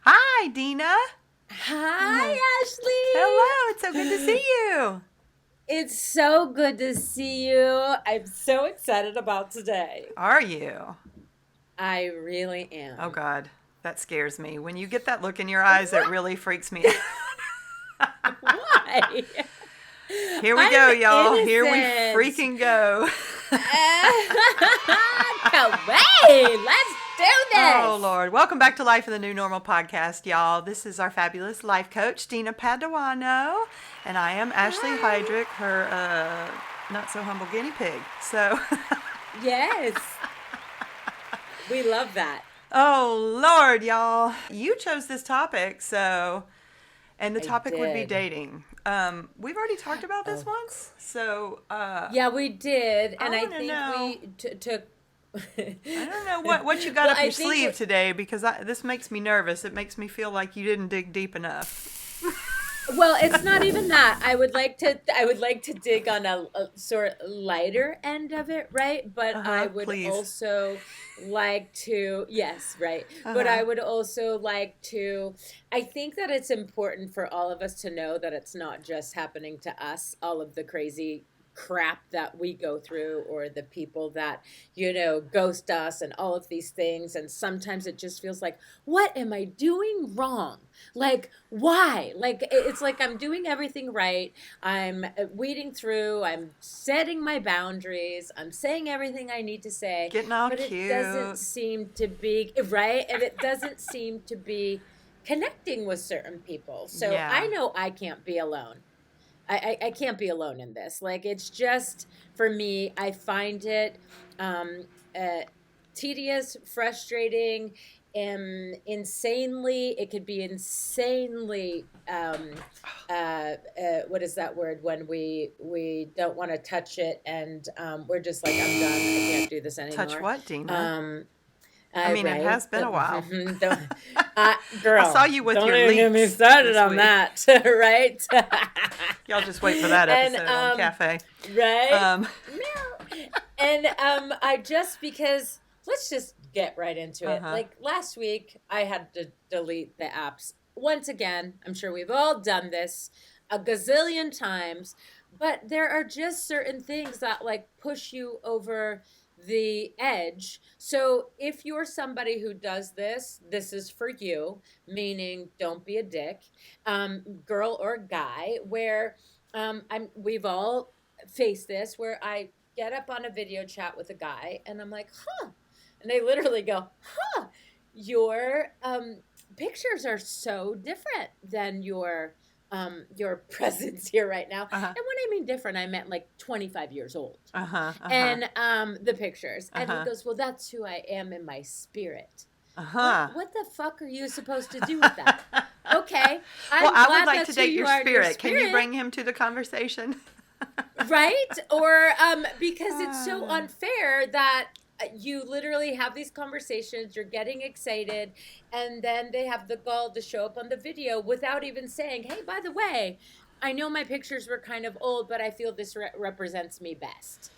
Hi, Dina. Hi, Ashley. Hello, it's so good to see you. It's so good to see you. I'm so excited about today. Are you? I really Oh, am. God, that scares me. When you get that look in your eyes, it really freaks me out. Why? Here we I'm go, y'all. Here we innocent. freaking go. Can't wait. Let's do Oh, this. Lord. Welcome back to Life in the New Normal podcast, y'all. This is our fabulous life coach, Dina Paduano, and I am Ashley Hi. Heydrich, her not so humble guinea pig. So, Yes. We love that. oh, Lord, y'all. You chose this topic, and the I topic would be did. dating. We've already talked about this Of once, so Yeah, we did, I and I want to think know. we took. I don't know what you got Well, up I your think sleeve today because this makes me nervous. It makes me feel like you didn't dig deep enough. well, it's not even that. I would like to dig on a sort of lighter end of it, right? But I would Please. also like to, yes, right. But Uh-huh. I would also like to, I think that it's important for all of us to know that it's not just happening to us, all of the crazy crap that we go through, or the people that ghost us, and all of these things. And sometimes it just feels like, what am I doing wrong? Like, why? Like, it's like I'm doing everything right. I'm weeding through, I'm setting my boundaries, I'm saying everything I need to say, Getting all but it doesn't cute. seem to be right. And it doesn't seem to be connecting with certain people. So I Yeah. know I can't be alone. I can't be alone in this. Like, it's just, for me, I find it um, uh, tedious, frustrating, insanely. It could be insanely. What is that word when we don't want to touch it, and we're just like, I'm done. I can't do this Touch anymore. what, Dina? Um, I I mean, it right. has been a while. Don't, I saw girl, you with don't your even get me leeks started this on week. that, right? Y'all just wait for that And episode on Cafe. right, Um, meow. And I just, because let's just get right into it. uh-huh. Like, last week, I had to delete the apps once again. I'm sure we've all done this a gazillion times, but there are just certain things that, like, push you over the edge. So if you're somebody who does this, this is for you, meaning don't be a dick, girl or guy, where we've all faced this, where I get up on a video chat with a guy and I'm like, huh. And they literally go, huh, your pictures are so different than your presence here right now. And Uh-huh. when I mean different, I meant like 25 years old. Uh-huh. Uh-huh. And the pictures. And he Uh-huh. goes, well, that's who I am in my spirit. What Uh-huh. what the fuck are you supposed to do with that? Okay, Well, I'm I would glad like to that's who date you your are in your spirit. Can you spirit. bring him to the conversation? Right? Or because it's so Uh, unfair that you literally have these conversations, you're getting excited, and then they have the gall to show up on the video without even saying, hey, by the way, I know my pictures were kind of old, but I feel this represents me best.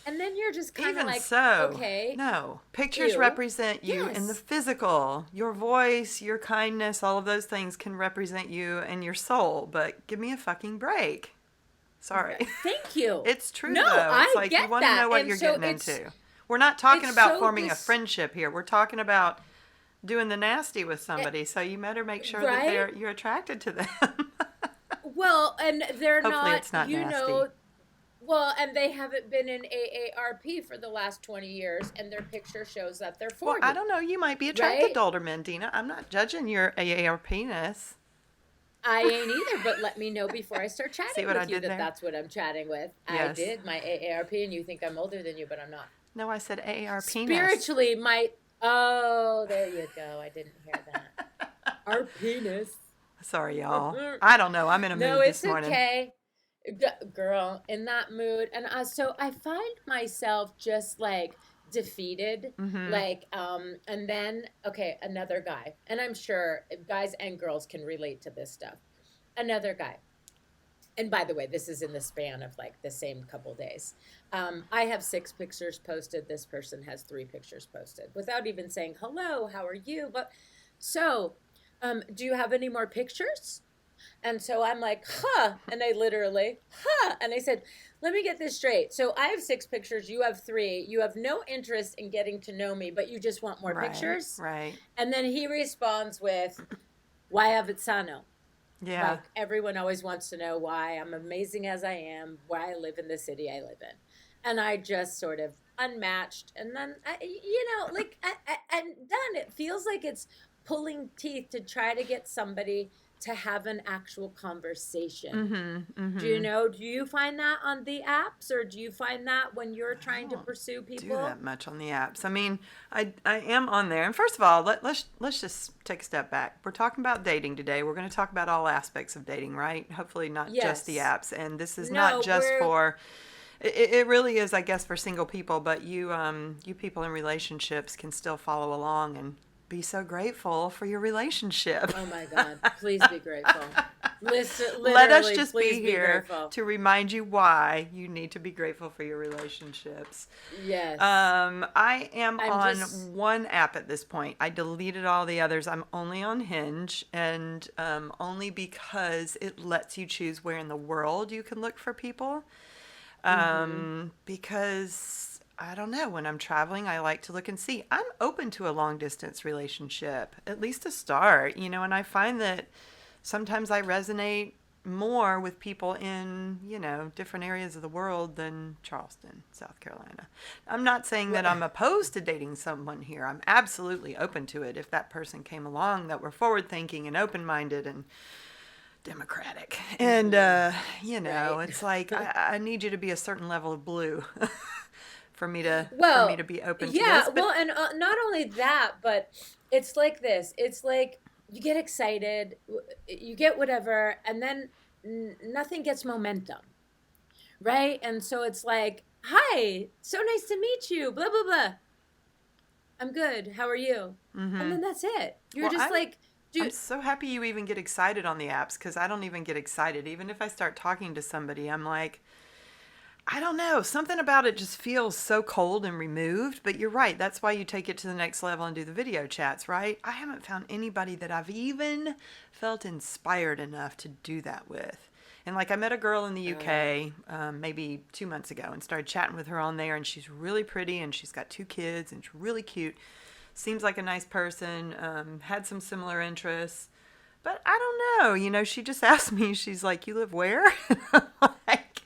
And then you're just kind of Even like, so, okay, no. Pictures ew. represent you in the Yes. physical. Your voice, your kindness, all of those things can represent you and your soul, but give me a fucking break. Sorry. Thank you. It's true, No, though. It's I like you get want to that. know what And you're so getting it's into. We're not talking it's about so forming a this friendship here. We're talking about doing the nasty with eh, somebody, so you better make sure that right? you're attracted to them. Well, and they're Hopefully not, it's not nasty. well, and they haven't been in AARP for the last 20 years, and their picture shows that they're Well, I 40, don't know. You might be attracted right? to older men, Dina. I'm not judging your AAR penis. I ain't either, but let me know before I start See chatting what I with you did that there? that's what I'm chatting with. I Yes. did my AARP, and you think I'm older than you, but I'm not. No, I said AAR penis. Spiritually, my. Oh, there you go. I didn't hear that. Our penis. Sorry, y'all. I don't know. I'm in a No, mood this it's morning. okay. Girl, in that mood. And so I find myself just like defeated. Mm-hmm. Like, and then, okay, another guy. And I'm sure guys and girls can relate to this stuff. Another guy. And by the way, this is in the span of like the same couple days. I have 6 pictures posted. This person has 3 pictures posted without even saying hello, how are you? But so, do you have any more pictures? And so I'm like, huh. And I literally, huh. And I said, let me get this straight. So I have 6 pictures. You have 3. You have no interest in getting to know me, but you just want more Right, pictures. right. And then he responds with, why Avizzano? Yeah. Like everyone always wants to know why I'm amazing as I am, why I live in the city I live in. And I just sort of unmatched. And then, and then it feels like it's pulling teeth to try to get somebody to have an actual conversation. Mm-hmm. Mm-hmm. Do you find that on the apps, or do you find that when you're I trying to don't pursue do people? that much on the apps. I mean, I am on there. And first of all, let's just take a step back. We're talking about dating today. We're going to talk about all aspects of dating, right? Hopefully not just the Yes. apps. And this is not No, just we're for it really is, I guess, for single people, but you people in relationships can still follow along and be so grateful for your relationship. Oh my God, please be grateful. Listen, Let us literally, just please be be here grateful. to remind you why you need to be grateful for your relationships. Yes. I am I'm on just, one app at this point. I deleted all the others. I'm only on Hinge, and only because it lets you choose where in the world you can look for people. mm-hmm. Because I don't know, when I'm traveling, I like to look and see. I'm open to a long distance relationship, at least to start, and I find that sometimes I resonate more with people in, different areas of the world than Charleston, South Carolina. I'm not saying that I'm opposed to dating someone here. I'm absolutely open to it if that person came along that were forward thinking and open minded and democratic. And, Mm-hmm. Right. it's like I need you to be a certain level of blue for me to Well, be open to yeah, this. But well, and not only that, but it's like this. It's like you get excited, you get whatever, and then nothing gets momentum, right? And so it's like, hi, so nice to meet you, blah, blah, blah. I'm good. How are you? And then that's it. You're well, just like, I'm dude, so happy you even get excited on the apps because I don't even get excited. Even if I start talking to somebody, I'm like, I don't know. Something about it just feels so cold and removed. But you're right. That's why you take it to the next level and do the video chats, right? I haven't found anybody that I've even felt inspired enough to do that with. And like I met a girl in the uh, UK maybe 2 months ago and started chatting with her on there. And she's really pretty and she's got 2 kids and she's really cute. Seems like a nice person. Had some similar interests. But I don't know. She just asked me, she's like, you live where? Like,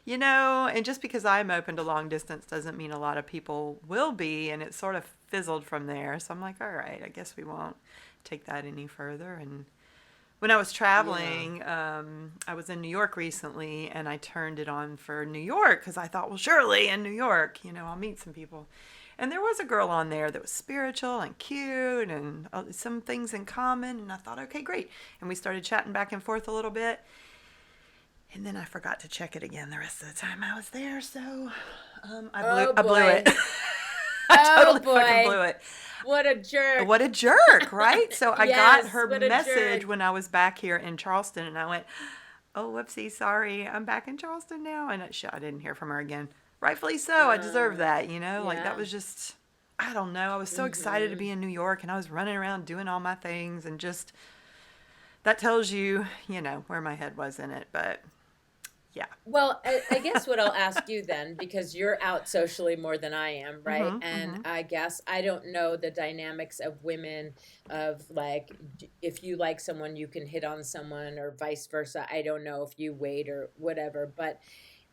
and just because I'm open to long distance doesn't mean a lot of people will be. And it sort of fizzled from there. So I'm like, all right, I guess we won't take that any further. And when I was yeah. traveling, I was in New York recently and I turned it on for New York because I thought, well, surely in New York, I'll meet some people. And there was a girl on there that was spiritual and cute and some things in common. And I thought, okay, great. And we started chatting back and forth a little bit. And then I forgot to check it again the rest of the time I was there. So Oh I blew it. boy. I Oh totally fucking blew boy. it. What a jerk. What a jerk, right? So I got Yes, her what a message jerk. when I was back here in Charleston, and I went, "Oh, whoopsie, sorry, I'm back in Charleston now." And I didn't hear from her again. Rightfully so. I deserve Uh, that, Like that yeah. was just, I don't know. I was so excited to Mm-hmm. be in New York, and I was running around doing all my things, and just that tells you, where my head was in it. But yeah. Well, I guess what I'll ask you then, because you're out socially more than I am, right? Mhm. And Mhm. I guess I don't know the dynamics of women, of like, if you like someone, you can hit on someone or vice versa. I don't know if you wait or whatever. But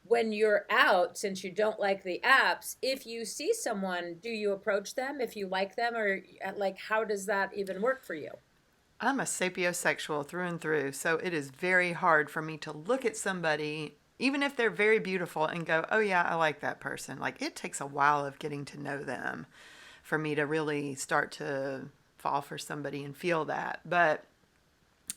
when you're out, since you don't like the apps, if you see someone, do you approach them if you like them? Or like, how does that even work for you? I'm a sapiosexual through and through, so it is very hard for me to look at somebody, even if they're very beautiful, and go, oh, yeah, I like that person. Like, it takes a while of getting to know them for me to really start to fall for somebody and feel that. But,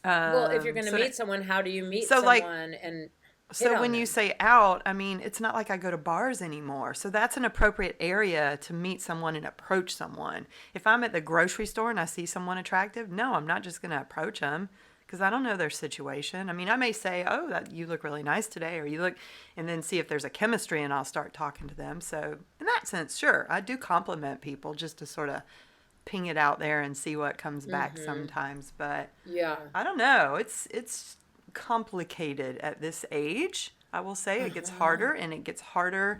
Well, if you're going to so, meet someone, how do you meet so like, someone and hit so on when you them? say out, I mean, it's not like I go to bars anymore. So that's an appropriate area to meet someone and approach someone. If I'm at the grocery store and I see someone attractive, no, I'm not just going to approach them because I don't know their situation. I mean, I may say, "Oh, that you look really nice today," or "You look," and then see if there's a chemistry, and I'll start talking to them. So, in that sense, sure, I do compliment people just to sort of ping it out there and see what comes back Mm-hmm. sometimes. But Yeah. I don't know. It's complicated at this age. I will say it gets Uh-huh. harder, and it gets harder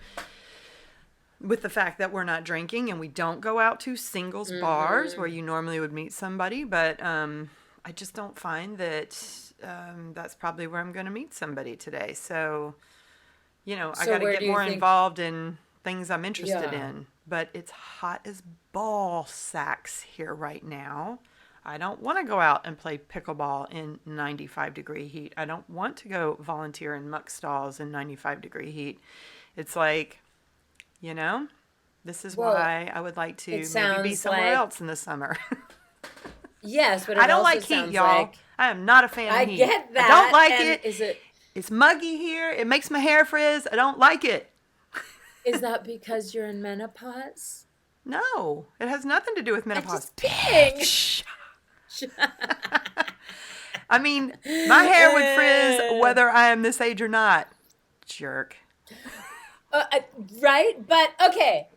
with the fact that we're not drinking and we don't go out to singles bars where Mm-hmm. you normally would meet somebody. But I just don't find that that's probably where I'm going to meet somebody today. So, I So got to where get do you more think? involved in things I'm interested Yeah. in. But it's hot as ball sacks here right now. I don't want to go out and play pickleball in 95-degree heat. I don't want to go volunteer in muck stalls in 95-degree heat. It's like, you know, this is Well, why I would like it to maybe be sounds somewhere like else in the summer. yes, but I it don't also like heat, sounds y'all. like I am not a fan of I heat. get I don't that. like And it. It's muggy here. It makes my hair frizz. I don't like it. is that because you're in menopause? No, it has nothing to do with I'm menopause. just kidding. Bitch. I mean, my hair would frizz whether I am this age or not. Jerk. Uh, uh, right? But okay,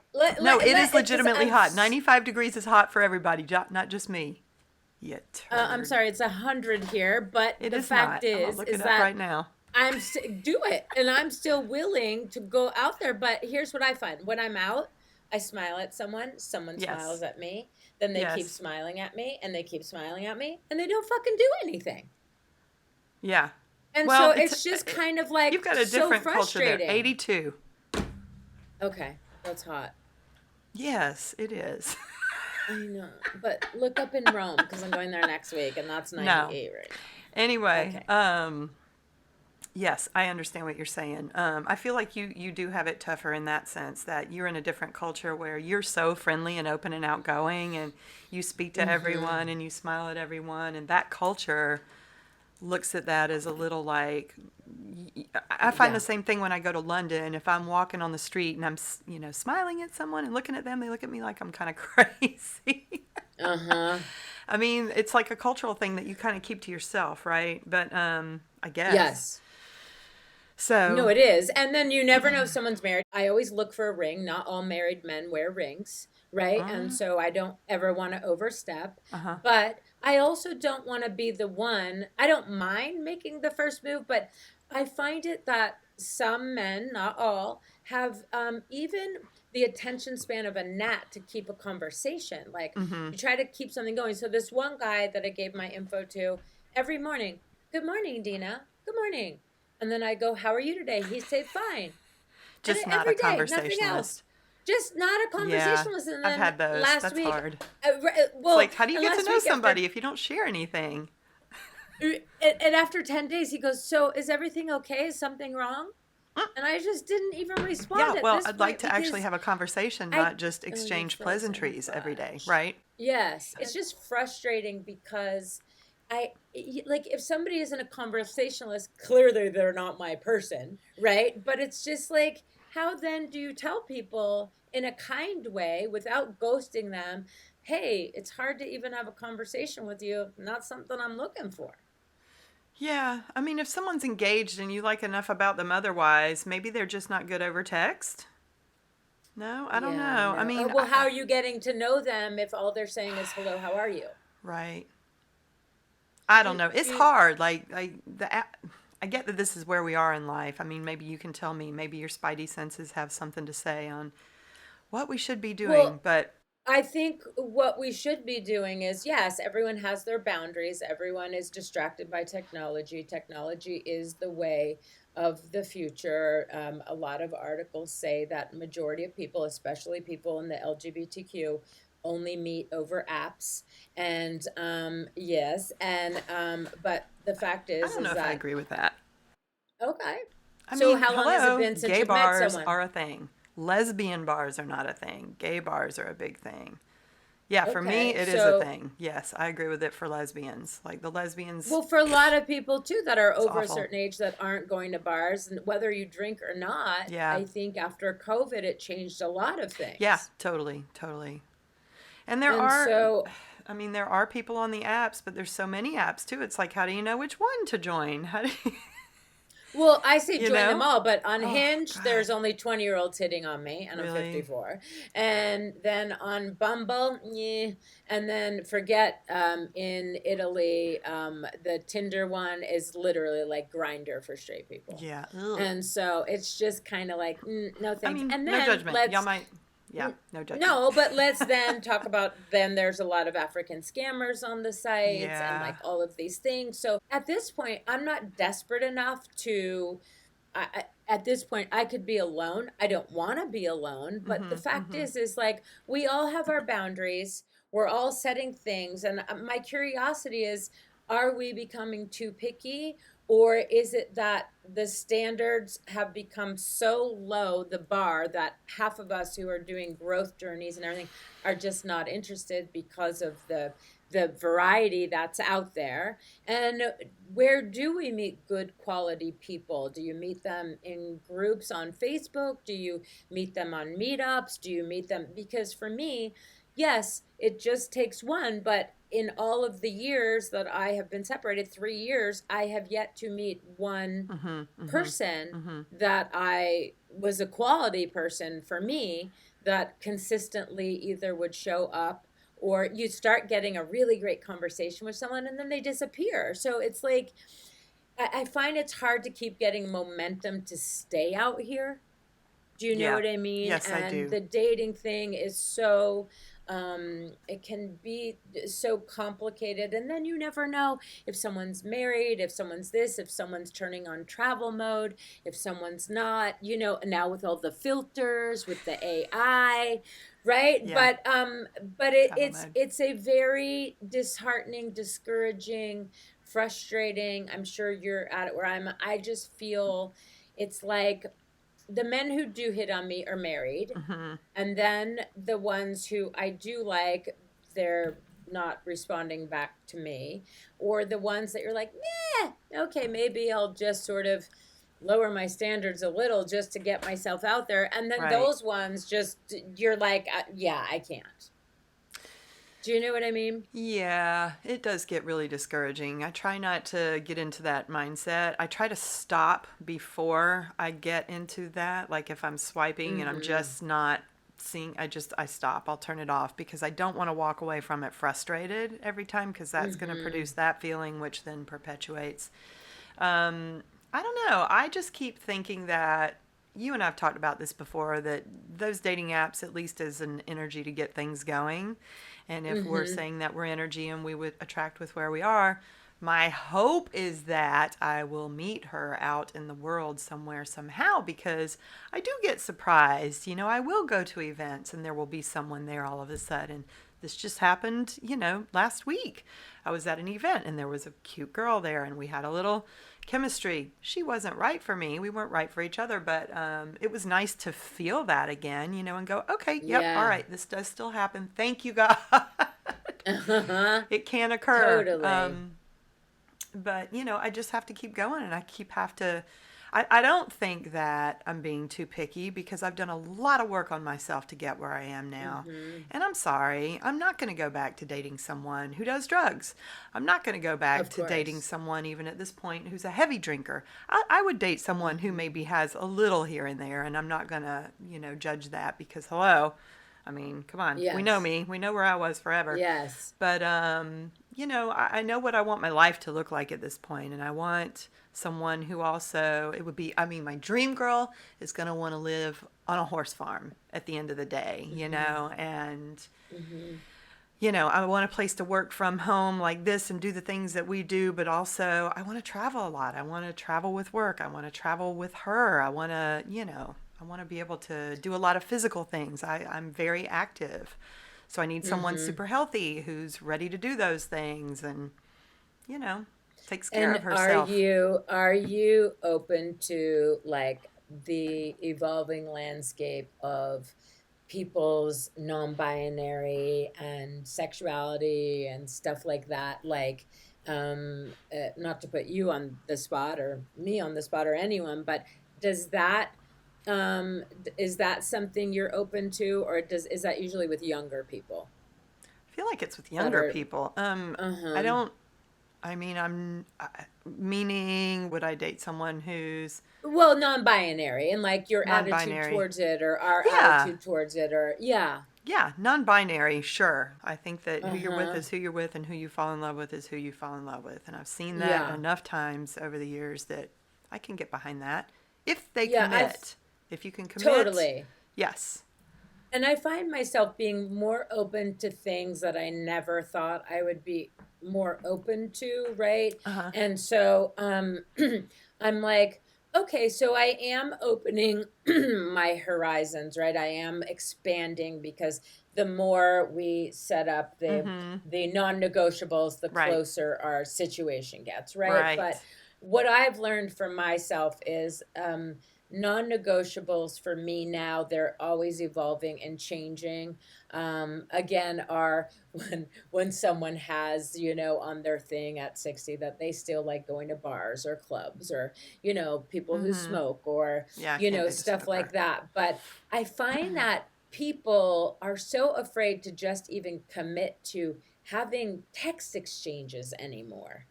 No, it is because legitimately hot. 95 degrees is hot for everybody, not just me. You I'm turd. sorry, it's 100 here. But It the is fact not. I'm going to look is it up that right now. do it, and I'm still willing to go out there. But here's what I find: when I'm out, I smile at someone, someone Yes. smiles at me, then they keep Yes. smiling at me, and they keep smiling at me, and they don't fucking do anything. Yeah. And so Well, it's just kind of like you've got a so different culture there. frustrating. 82. Okay, that's hot. Yes, it is. I know, but look up in Rome because I'm going there next week, and that's No. 98 right now. Anyway, Okay. yes, I understand what you're saying. I feel like you do have it tougher in that sense that you're in a different culture where you're so friendly and open and outgoing and you speak to Mm-hmm. everyone and you smile at everyone, and that culture looks at that as a little like I find the Yeah. same thing when I go to London. If I'm walking on the street and I'm smiling at someone and looking at them, they look at me like I'm kind of crazy. Uh-huh. I mean, it's like a cultural thing that you kind of keep to yourself, right? But I guess Yes. No, so. it is. And then you never know if someone's married. I always look for a ring. Not all married men wear rings, right? And Uh so I don't ever want to overstep. huh. But I also don't want to be the one. I don't mind making the first move, but I find it that some men, not all, have even the attention span of a gnat to keep a conversation. Like Mm-hmm. you try to keep something going. So this one guy that I gave my info to every morning, good morning, Dina. Good morning. And then I go, how are you today? He say, fine. And Just not a every day, nothing else. conversationalist. just not a Yeah, conversationalist. And I've then had those. last That's week, hard. It's well, like, how do you and get to last know week somebody after, if you don't share anything? and after 10 days, he goes, so is everything okay? Is something wrong? And I just didn't even Yeah, respond at well, this I'd like point to actually because have a conversation, I, not just oh, you're exchange frozen in pleasantries every day, flesh. right? Yes, it's just frustrating because like if somebody isn't a conversationalist, clearly they're not my person, right? But it's just like, how then do you tell people in a kind way without ghosting them, hey, it's hard to even have a conversation with you, not something I'm looking for. Yeah, I mean, if someone's engaged and you like enough about them otherwise, maybe they're just not good over text. No, I don't Yeah, know. I no. mean, Well, how are you getting to know them if all they're saying is hello, how are you? right. I don't Do know. It's do hard. I get that this is where we are in life. I mean, maybe you can tell me, maybe your spidey senses have something to say on what we should be doing, well, but I think what we should be doing is yes, everyone has their boundaries. Everyone is distracted by technology. Technology is the way of the future. A lot of articles say that majority of people, especially people in the LGBTQ, only meet over apps. And yes, and but the fact I don't know is if I that agree with that. okay. I So mean, how long has it hello, been since gay you've met bars someone? are a thing. Lesbian bars are not a thing. Gay bars are a big thing. Yeah, for me, Okay, it is a so thing. Yes, I agree with it for lesbians. Like the lesbians, well, for a lot of people too that are it's over a awful. certain age that aren't going to bars, and whether you drink or not, Yeah, I think after COVID it changed a lot of yeah, things. totally, totally. And there And are, so, I mean, there are people on the apps, but there's so many apps too. It's like, how do you know which one to join? How do you, Well, I say you join them know? all, but on Oh, Hinge, God. there's only 20-year-olds hitting on me, and I'm Really? 54. And then on Bumble, yeah. And then forget in Italy, the Tinder one is literally like Grinder for straight people. Yeah. Ugh. And so it's just kind of like, no I thanks. mean, And no then judgment. Y'all let's might, yeah, no judgment. no, but let's then talk about then there's a lot of African scammers on the sites and Yeah. like all of these things. So at this point, I'm not desperate enough to at this point I could be alone. I don't want to be alone, but the Mm-hmm. fact Mm-hmm. is like we all have our boundaries. We're all setting things, and my curiosity is, are we becoming too picky, or is it that the standards have become so low, the bar, that half of us who are doing growth journeys and everything are just not interested because of the variety that's out there? And where do we meet good quality people? Do you meet them in groups on Facebook? Do you meet them on meetups? Do you meet them? Because for me, yes, it just takes one, but in all of the years that I have been separated, 3 years, I have yet to meet one Mm-hmm. Mm-hmm. person Mm-hmm. that I was a quality person for me that consistently either would show up, or you start getting a really great conversation with someone and then they disappear. So it's like, I find it's hard to keep getting momentum to stay out here. Do you know Yeah. what I mean? Yes, I And do. the dating thing is so it can be so complicated, and then you never know if someone's married, if someone's this, if someone's turning on travel mode, if someone's not, now with all the filters, with the AI, right? Yeah. But Travel it's mode. it's a very disheartening, discouraging, frustrating. I'm sure you're at it where I just feel it's like the men who do hit on me are married, Mm-hmm. and then the ones who I do like, they're not responding back to me, or the ones that you're like, okay, maybe I'll just sort of lower my standards a little just to get myself out there, and then Right. those ones just you're like, yeah, I can't. Do you know what I mean? Yeah, it does get really discouraging. I try not to get into that mindset. I try to stop before I get into that. Like if I'm swiping and I'm Mm-hmm. just not seeing, I stop. I'll turn it off because I don't want to walk away from it frustrated every time because that's going to Mm-hmm. produce that feeling, which then perpetuates. I don't know. I just keep thinking that you and I've talked about this before, that those dating apps at least is an energy to get things going. And if we're Mm-hmm. saying that we're energy and we would attract with where we are, my hope is that I will meet her out in the world somewhere somehow, because I do get surprised. I will go to events and there will be someone there all of a sudden. This just happened, last week. I was at an event and there was a cute girl there and we had a little chemistry. She wasn't right for me. We weren't right for each other, but it was nice to feel that again, and go, okay, yep, all Yeah. right, this does still happen. Thank you, God. Uh-huh. It can occur. Totally. But I just have to keep going, and have to. I don't think that I'm being too picky because I've done a lot of work on myself to get where I am now. Mm-hmm. And I'm sorry, I'm not going to go back to dating someone who does drugs. I'm not going to go back Of to dating course. someone, even at this point, who's a heavy drinker. I would date someone who Mm-hmm. maybe has a little here and there, and I'm not going to, judge that because, hello, I mean, come on, we know Yes. me, we know where I was forever. Yes. But I know what I want my life to look like at this point, and I want someone who also, it would be, I mean, my dream girl is going to want to live on a horse farm at the end of the day, Mm-hmm. and Mm-hmm. I want a place to work from home like this and do the things that we do, but also I want to travel a lot. I want to travel with work. I want to travel with her. I want to, I want to be able to do a lot of physical things. I'm very active. So I need someone Mm-hmm. super healthy who's ready to do those things and, you know, takes care And of are herself. you are you open to like the evolving landscape of people's non-binary and sexuality and stuff like that? Like, not to put you on the spot or me on the spot or anyone, but does that is that something you're open to, or does is that usually with younger people? feel like it's with that younger are, people. I uh-huh. don't. I mean, meaning, would I date someone who's Well, non-binary and like your attitude non-binary? towards it or our Yeah, attitude towards it or yeah. yeah, non-binary. Sure, I think that who you're with Uh-huh. is who you're with, and who you fall in love with is who you fall in love with. And I've seen that Yeah. enough times over the years that I can get behind that if they Yeah, I've commit. If you can commit, totally. yes. And I find myself being more open to things that I never thought I would be more open to, right? Uh huh. And so I'm like, okay, so I am opening my horizons, right? I am expanding because the more we set up Mm-hmm. the non-negotiables, the Right. closer our situation gets, right? Right. But what I've learned for myself is non-negotiables for me now, they're always evolving and changing. Again, are when someone has, on their thing at 60 that they still like going to bars or clubs or, people who Mm-hmm. smoke or, Yeah, I can't date a stuff like smoker. that. But I find that people are so afraid to just even commit to having text exchanges anymore,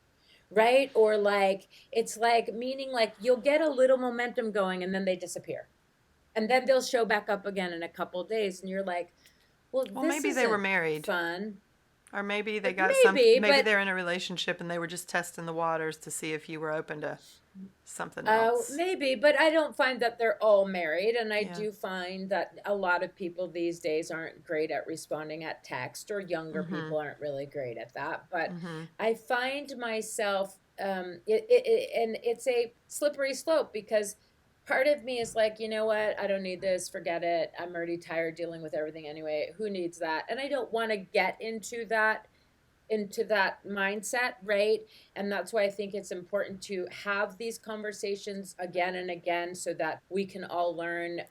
right? Or like it's like meaning like you'll get a little momentum going and then they disappear. And then they'll show back up again in a couple of days and you're like, "Well, Well, this maybe they were isn't married. fun." Or maybe they But got some, maybe, maybe but they're in a relationship and they were just testing the waters to see if you were open to something else. maybe, but I don't find that they're all married, and I Yeah. do find that a lot of people these days aren't great at responding at text, or younger Mm-hmm. people aren't really great at that. But Mm-hmm. I find myself, and it's a slippery slope because part of me is like, you know what, I don't need this, forget it. I'm already tired dealing with everything anyway. Who needs that? And I don't want to get into that mindset, right? And that's why I think it's important to have these conversations again and again so that we can all learn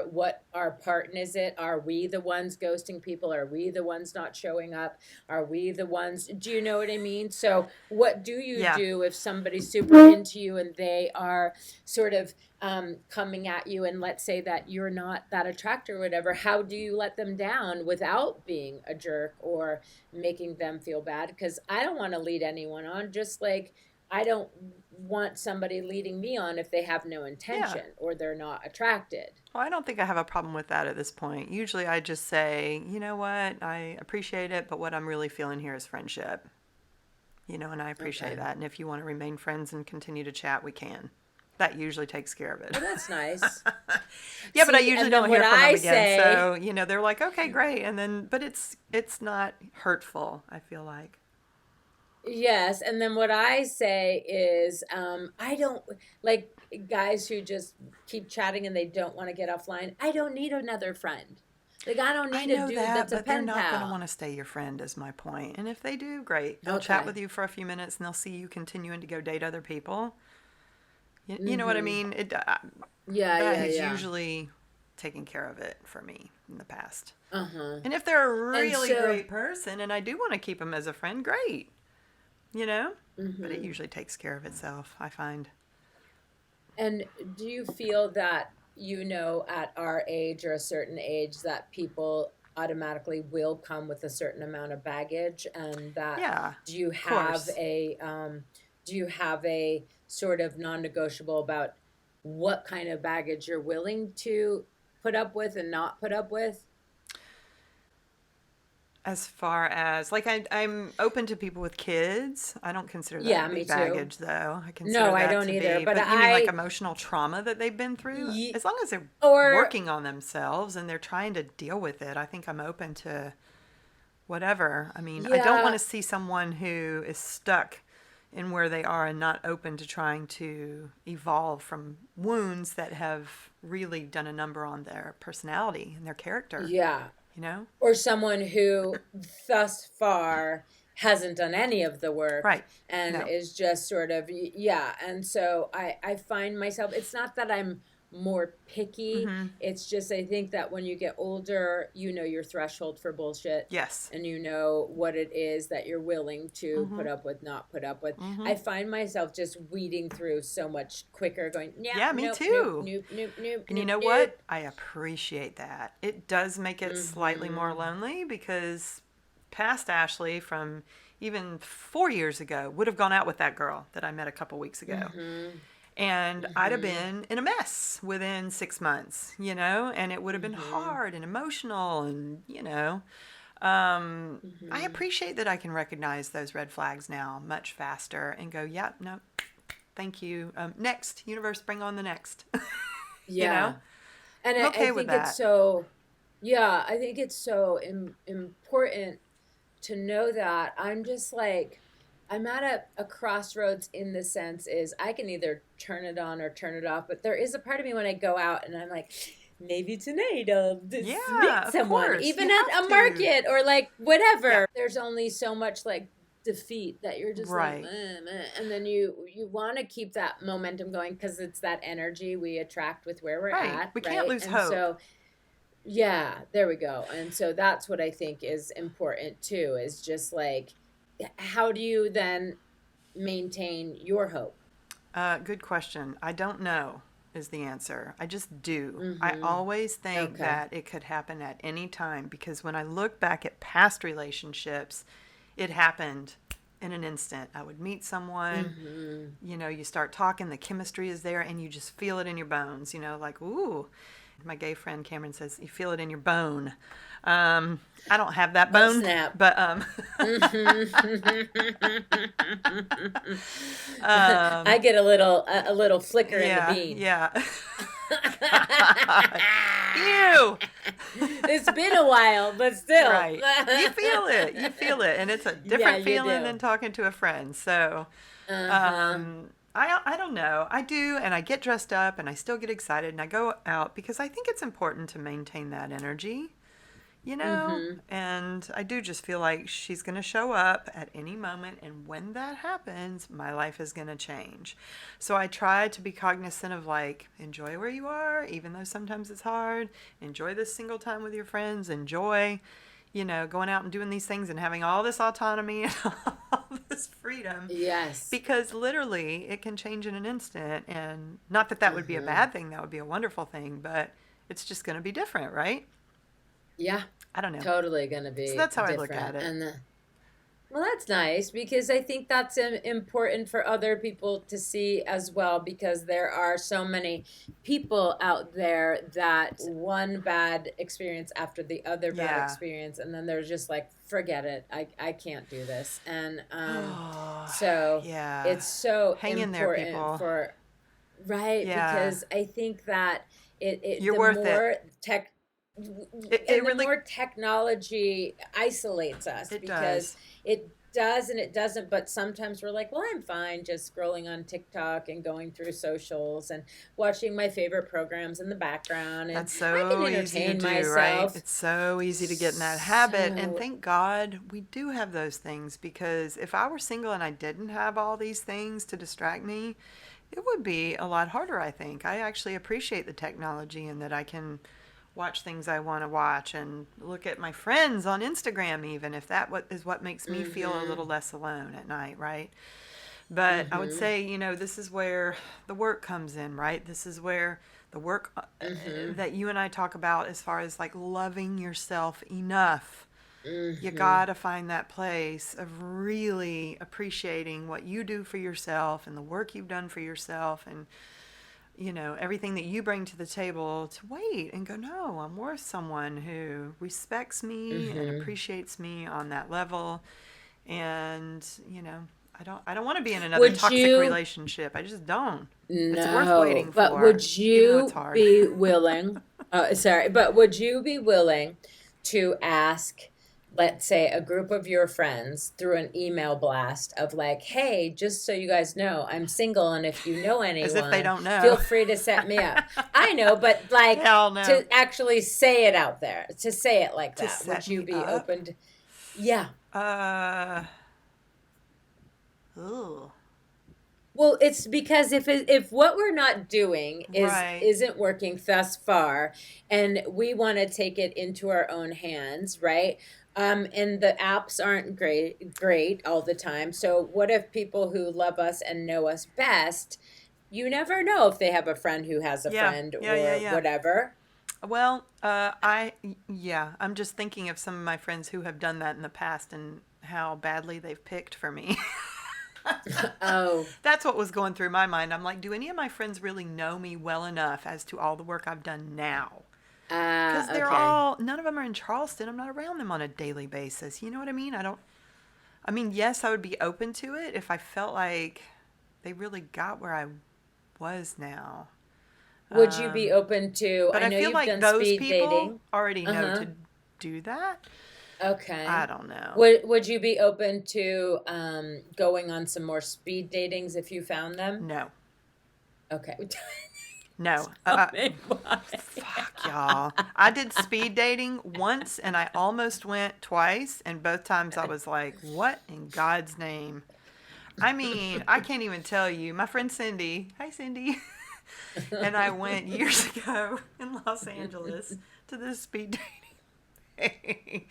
what our part is. It are we the ones ghosting people? Are we the ones not showing up? Are we the ones, do you know what I mean? So what do you Yeah. do if somebody's super into you and they are sort of coming at you, and let's say that you're not that attractive or whatever? How do you let them down without being a jerk or making them feel bad? Because I don't want to lead anyone on, just like I don't want somebody leading me on if they have no Yeah. intention or they're not attracted. Well, I don't think I have a problem with that at this point. Usually I just say, you know what, I appreciate it, but what I'm really feeling here is friendship. And I appreciate Okay. that. And if you want to remain friends and continue to chat, we can. That usually takes care of it. Well, that's nice. Yeah, but I See, usually and then don't what hear from them I again. say, So, they're like, okay, great. And then, but it's not hurtful, I feel like. yes, and then what I say is, I don't like guys who just keep chatting and they don't want to get offline. I don't need another friend. Like, I don't I need a know dude that, that's a but they're pen not going to want pal. to stay your friend, is my point. And if they do, great. They'll chat Okay. with you for a few minutes and they'll see you continuing to go date other people. You know what I Mm-hmm. mean? Yeah, That yeah, has yeah. usually taken care of it for me in the past. Uh-huh. And if they're a And really so, great person and I do want to keep them as a friend, great. you know? But it mm-hmm. usually takes care of itself, I find. And do you feel that, at our age or a certain age, that people automatically will come with a certain amount of baggage, and that Yeah, do you of have course. a sort of non-negotiable about what kind of baggage you're willing to put up with and not put up with? As far as, like, I'm open to people with kids. I don't consider that to Yeah, be me too. baggage, though. I consider No, I that don't to either. be, But but you mean like emotional trauma that they've been through? As long as they're or working on themselves and they're trying to deal with it, I think I'm open to whatever. I mean, I don't want yeah, to see someone who is stuck in where they are and not open to trying to evolve from wounds that have really done a number on their personality and their character, yeah. you know? Or someone who thus far hasn't done any of the work Right. and No. is just sort of, yeah. And so I find myself, it's not that I'm more picky, Mm-hmm. it's just I think that when you get older, you know your threshold for bullshit, Yes. and you know what it is that you're willing to Mm-hmm. put up with, not put up with. Mm-hmm. I find myself just weeding through so much quicker, going, yeah, Yeah, me nope, nope, too. nope, nope, nope, And you nope, know nope. what? I appreciate that. It does make it slightly more Mm-hmm. lonely because past Ashley from even 4 years ago would have gone out with that girl that I met a couple weeks ago. Mm-hmm. And I'd have Mm-hmm. been in a mess within 6 months, and it would have been Mm-hmm. hard and emotional. And, I Mm-hmm. appreciate that I can recognize those red flags now much faster and go, yeah, no, thank you. Next, universe, bring on the next. you know, Yeah. And I'm I okay with think it's that. so, yeah, I think it's so important to know that. I'm just like, I'm at a crossroads in the sense is I can either turn it on or turn it off, but there is a part of me when I go out and I'm like, maybe tonight I'll just meet Yeah, of someone, course. You even at have a to. market or like Yeah, whatever. There's only so much like defeat that you're just like, right. and then you want to keep that momentum going because it's that energy we attract with where we're Right. at, We can't right? lose And hope. so yeah, there we go. And so that's what I think is important too, is just like, how do you then maintain your hope? Good question. I don't know is the answer. I just do. I Mm-hmm. always think Okay. that it could happen at any time because when I look back at past relationships, it happened in an instant. I would meet someone, Mm-hmm. you start talking, the chemistry is there, and you just feel it in your bones, like, ooh. My gay friend Cameron says, you feel it in your bone. I don't have that Oh, bone, snap. but Mm-hmm. I um, get a little flicker in the yeah, bean. yeah. God. Ew. It's been a while, but still. Right. You feel it. You feel it. And it's a Yeah, different you feeling do. than talking to a friend. So, Uh-huh. I don't know. I do. And I get dressed up and I still get excited and I go out because I think it's important to maintain that energy. Mm-hmm. And I do just feel like she's going to show up at any moment. And when that happens, my life is going to change. So I try to be cognizant of like, enjoy where you are, even though sometimes it's hard. Enjoy this single time with your friends. Enjoy, going out and doing these things and having all this autonomy and all this freedom. Yes. Because literally it can change in an instant. And not that that would be a Mm-hmm. bad thing, that would be a wonderful thing, but it's just going to be different, right? Yeah, I don't know. totally gonna So be that's how I look different. at it. And well, that's nice because I think that's important for other people to see as well because there are so many people out there that one bad experience after the other bad Yeah. experience and then they're just like forget it. I can't do this. And Oh, so yeah. it's so Hang in there, important people. for right Yeah. because I think that it You're the worth it. more tech It and the really more technology isolates us it because does. it does and it doesn't, but sometimes we're like, well, I'm fine just scrolling on TikTok and going through socials and watching my favorite programs in the background and That's I can so easy to entertain do, right? myself. It's so easy to get in that habit. And So thank God we do have those things because if I were single and I didn't have all these things to distract me, it would be a lot harder, I think. I actually appreciate the technology and that I can watch things I want to watch and look at my friends on Instagram, even if that is what makes me feel a little mhm. less alone at night, right? But I would Mhm. say, this is where the work comes in, right? This is where the work Mhm. that you and I talk about as far as like loving yourself enough. You Mhm. gotta find that place of really appreciating what you do for yourself and the work you've done for yourself and everything that you bring to the table to wait and go, no, I'm worth someone who respects me and Mhm. appreciates me on that level. And, I don't want to be in another Would toxic you relationship. I just don't. It's worth no, waiting but for, would even though it's you hard. be willing? Sorry, but would you be willing to ask, let's say, a group of your friends through an email blast of like, hey, just so you guys know, I'm single, and if you know As if they anyone, don't feel know. free to set me up. I know, but like Hell no. to actually say it out there, to say it like To that, would set you me be up? open to? Yeah. Uh, ooh. Well, it's because if what we're not doing is Right. isn't working thus far, and we want to take it into our own hands, right? And the apps aren't great all the time. So what if people who love us and know us best, you never know if they have a friend who has a Yeah. friend Yeah, yeah, or yeah. whatever. Well, yeah, I'm just thinking of some of my friends who have done that in the past and how badly they've picked for me. Oh, That's what was going through my mind. I'm like, do any of my friends really know me well enough as to all the work I've done now? Because okay. none of them are in Charleston. I'm not around them on a daily basis. You know what I mean? I mean, yes, I would be open to it if I felt like they really got where I was now. Would you be open to, But I I know feel you've like done those speed people dating. already know Uh-huh. to do that. I Okay. don't know. Would you be open to going on some more speed datings if you found them? No, Okay. no. Tell me why. Fuck y'all. I did speed dating once and I almost went twice, and both times I was like, what in God's name? I mean, I can't even tell you. My friend Cindy, hi Cindy, and I went years ago in Los Angeles to this speed dating.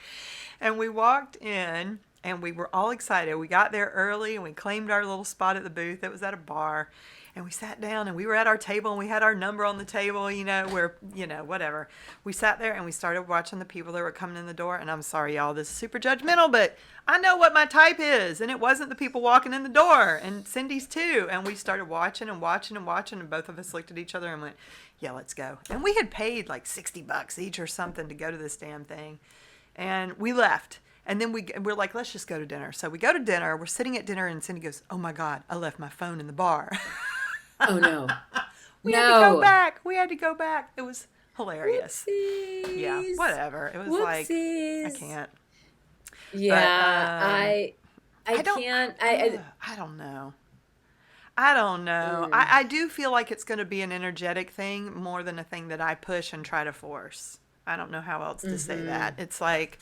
And we walked in and we were all excited. We got there early and we claimed our little spot at the booth. It was at a bar. And we sat down and we were at our table and we had our number on the table, where, whatever. We sat there and we started watching the people that were coming in the door. And I'm sorry, y'all, this is super judgmental, but I know what my type is. And it wasn't the people walking in the door, and Cindy's too. And we started watching and watching and watching. And both of us looked at each other and went, yeah, let's go. And we had paid like $60 each or something to go to this damn thing. And we left. And then we're like, let's just go to dinner. So we go to dinner. We're sitting at dinner, and Cindy goes, oh my God, I left my phone in the bar. Oh no. We had to go No. back. We had to go back. It was hilarious. Yeah, Whoopsies. whatever. It was like, I Whoopsies. can't. But Yeah, I I don't, can't. I don't know. I don't know. Mm, I do feel like it's going to be an energetic thing more than a thing that I push and try to force. I don't know how else to say that. mm-hmm. It's like,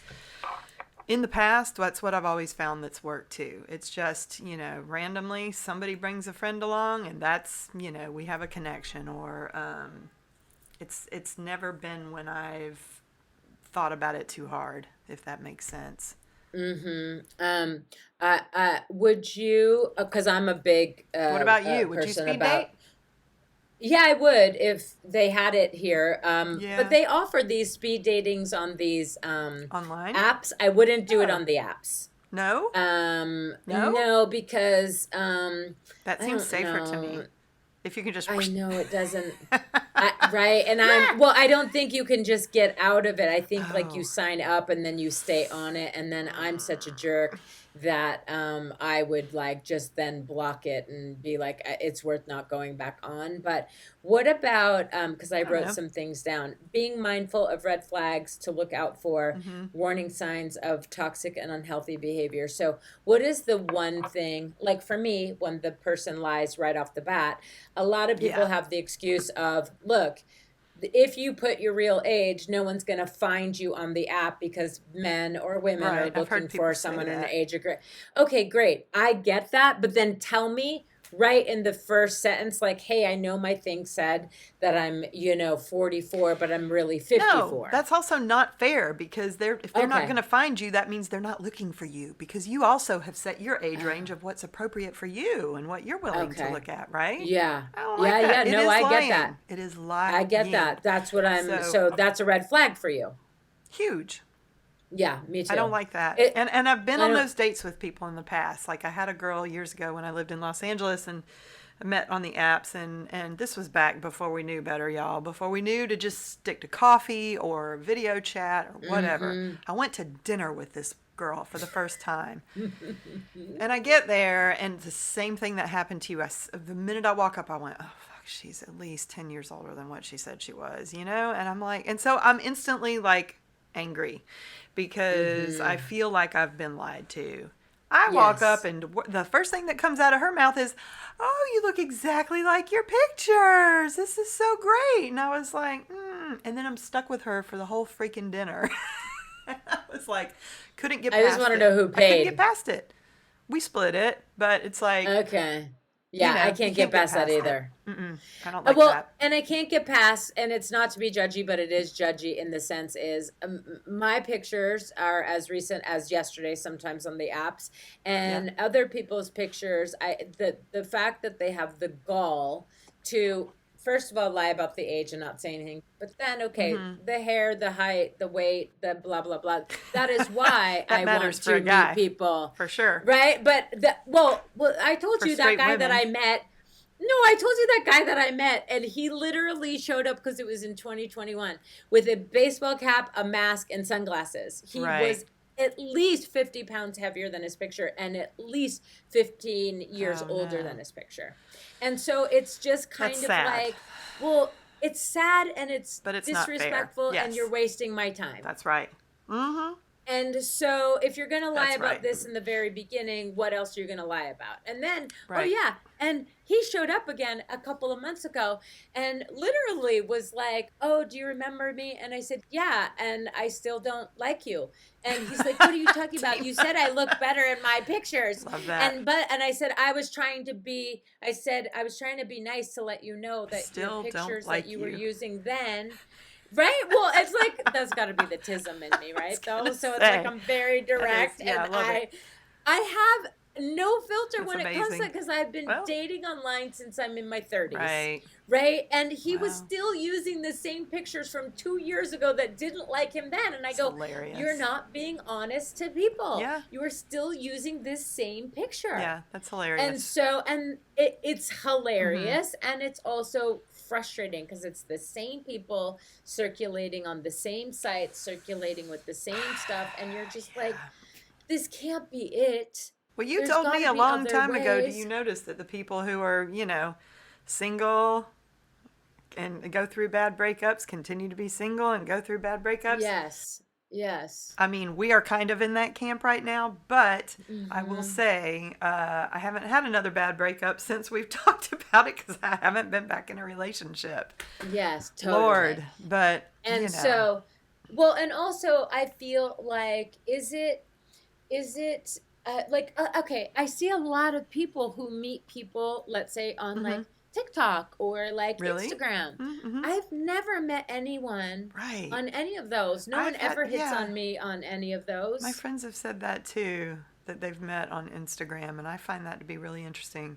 in the past, that's what I've always found that's worked too. It's just, randomly somebody brings a friend along and that's, we have a connection, or it's never been when I've thought about it too hard, if that makes sense. Mm-hmm. Would you? Because I'm a big What about you? Would you person speed about. date? Yeah, I would if they had it here. But Yeah. they offer these speed datings on these Online? apps. I wouldn't do it Oh. on the apps. No? No? No, because That I seems don't safer to me. know. If you can just I know it doesn't. Right. And I don't think you can just get out of it. I think like you Oh. sign up and then you stay on it. And then I'm such a jerk that I would like just then block it and be like, it's worth not going back on. But what about, because I I don't wrote know. some things down, being mindful of red flags to look out for, Mm-hmm. warning signs of toxic and unhealthy behavior. So, what is the one thing, like for me, when the person lies right off the bat? A lot of people Yeah. have the excuse of, look, if you put your real age, no one's going to find you on the app because men or women are Right. I've looking heard people for say someone in an that. age of great. Okay, great. I get that. But then tell me right in the first sentence, like, hey, I know my thing said that I'm, 44, but I'm really No, 54. that's also not fair, because if they're not going Okay. to find you, that means they're not looking for you, because you also have set your age Uh, range of what's appropriate for you and what you're willing to okay. look at, right? Yeah. I don't like Yeah. Yeah. that. It No, is I get that. lying. It is I get lying. that. That's what So so that's a red flag for you. huge. Yeah, me I don't too. like that. It, And I've been I on don't, those dates with people in the past. Like, I had a girl years ago when I lived in Los Angeles, and I met on the apps, and this was back before we knew better, y'all. Before we knew to just stick to coffee or video chat or whatever. mm-hmm. I went to dinner with this girl for the first time. And I get there, and the same thing that happened to you. The minute I walk up, I went, oh, fuck, she's at least 10 years older than what she said she was, And I'm like, and so I'm instantly like angry, because I Mm-hmm. feel like I've been lied to. I walk up, Yes. and the first thing that comes out of her mouth is, oh, you look exactly like your pictures. This is so great. And I was like, And then I'm stuck with her for the whole freaking dinner. I was like, couldn't get I just want past to it. know who I couldn't get paid. past it. We split it, but it's like, Okay. Yeah, I you can't get can't get past that past it. either. I don't like Well, that. and I can't get past, and it's not to be judgy, but it is judgy in the sense is my pictures are as recent as yesterday, sometimes on the apps, Yeah. and other people's pictures. The fact that they have the gall to first of all, lie about the age and not say anything. But then, okay, Mm-hmm. the hair, the height, the weight, the blah, blah, blah. That is why That I matters want for a to meet guy, people. for sure. Right? But I told For you that straight guy that women. I met. No, I told you that guy that I met, and he literally showed up because it was in 2021 with a baseball cap, a mask, and sunglasses. He Right. was at least 50 pounds heavier than his picture and at least 15 years Oh older no. than his picture. And so it's just That's kind of sad. like, well, it's sad and it's But it's not fair. disrespectful and you're Yes. wasting my time. That's right. Mm-hmm. And so if you're going to lie That's right. about this in the very beginning, what else are you going to lie about? And then, oh Right. yeah, and he showed up again a couple of months ago and literally was like, "Oh, do you remember me?" And I said, "Yeah, and I still don't like you." And he's like, "What are you talking about? You said I look better in my pictures." Love that. And I said I said I was trying to be nice to let you know that your Still don't pictures that like you were you. using then. Right? Well, it's like that's got to be the tism in me, I was right? Though, gonna so it's like say. I'm very That is, direct, yeah, I and love it. I have no filter That's when it comes to amazing. it because I've been Well, dating online since I'm in my 30s, right. right? And he was Wow. still using the same pictures from 2 years ago that didn't like him then, and I It's go, "You're hilarious. not being honest to people. Yeah. You are still using this same picture." Yeah, that's And hilarious. so, and it's Mm-hmm. hilarious and it's also frustrating because it's the same people circulating on the same sites, circulating with the same stuff. And you're just like, Yeah. this can't be it. Well, you There's told got me to a be long other time ago, do you ways. notice that the people who are, single and go through bad breakups continue to be single and go through bad breakups? Yes. Yes. I mean, we are kind of in that camp right now, but I will Mm-hmm. say I haven't had another bad breakup since we've talked about it because I haven't been back in a relationship. Yes, totally. Lord, but And so, well, and also I feel like, is it like okay, I see a lot of people who meet people, let's say on hmm. like TikTok or like Really? Instagram. Mm-hmm. I've never met anyone Right. on any of those. No one I've had, ever hits yeah, on me on any of my those. friends have said that too, that they've met on Instagram, and I find that to be really interesting.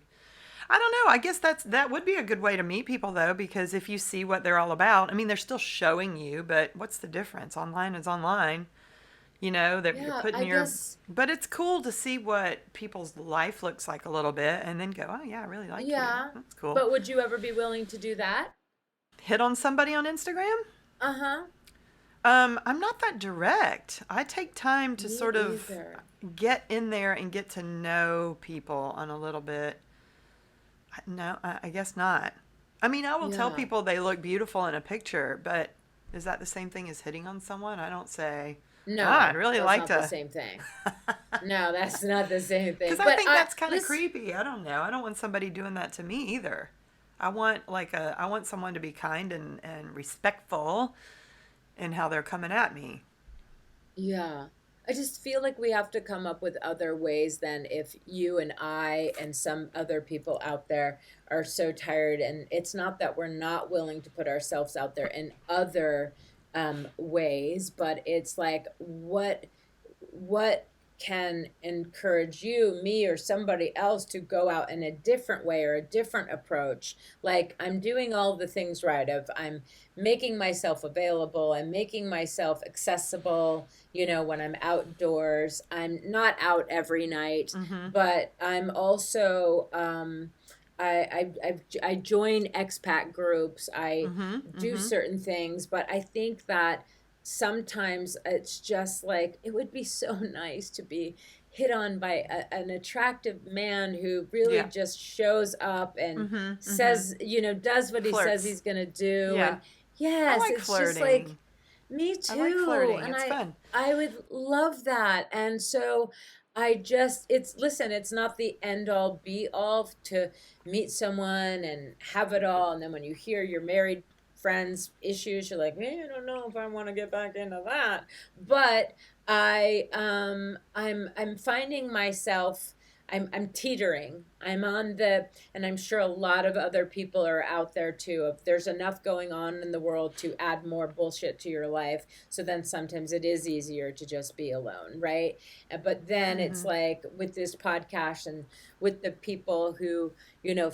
I don't know. I guess that would be a good way to meet people though, because if you see what they're all about, I mean, they're still showing you, but what's the difference? Online is online. That you're Yeah, putting I your, guess. but it's cool to see what people's life looks like a little bit and then go, oh yeah, I really like you. Yeah. That's cool. But would you ever be willing to do that? Hit on somebody on Instagram? Uh-huh. I'm not that direct. I take time to Me sort of either. get in there and get to know people on a little bit. No, I guess not. I mean, I will tell Yeah. people they look beautiful in a picture, but is that the same thing as hitting on someone? I don't say, I'd No, really that's like not the to. same thing. No, that's not the same Because thing. I But think that's kind of listen, creepy. I don't know. I don't want somebody doing that to me either. I want someone to be kind and respectful in how they're coming at me. yeah. I just feel like we have to come up with other ways than if you and I and some other people out there are so tired. And it's not that we're not willing to put ourselves out there in other ways, but it's like what can encourage you, me, or somebody else to go out in a different way or a different approach. Like I'm doing all the things right of I'm making myself available, I'm making myself accessible, when I'm outdoors. I'm not out every night, Mm-hmm. but I'm also I join expat groups. I Mm-hmm. do Mm-hmm. certain things, but I think that sometimes it's just like it would be so nice to be hit on by an attractive man who really Yeah. just shows up and Mm-hmm. Mm-hmm. says, does what he says Flirts. he's gonna do. Yeah. And I yes, like it's just like flirting. me I like too. flirting. And It's fun. I would love that. And so it's not the end all be all to meet someone and have it all. And then when you hear your married friends' issues, you're like, I don't know if I want to get back into that. But I'm finding myself I'm teetering. I'm on the, and I'm sure a lot of other people are out there too. If there's enough going on in the world to add more bullshit to your life, so then sometimes it is easier to just be alone, right? But then it's Mm-hmm. like with this podcast and with the people who,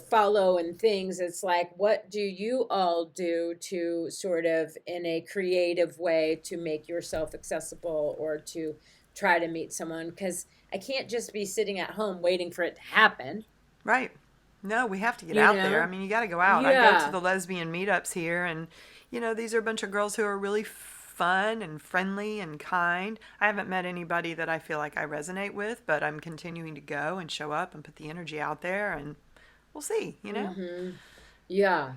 follow and things, it's like, what do you all do to sort of in a creative way to make yourself accessible or to try to meet someone? Because I can't just be sitting at home waiting for it to happen, Right. No, we have to get you out there. I know? mean, you got to go out. I go to Yeah. the lesbian meetups here, and, these are a bunch of girls who are really fun and friendly and kind. I haven't met anybody that I feel like I resonate with, but I'm continuing to go and show up and put the energy out there, and we'll see. Mm-hmm. Yeah.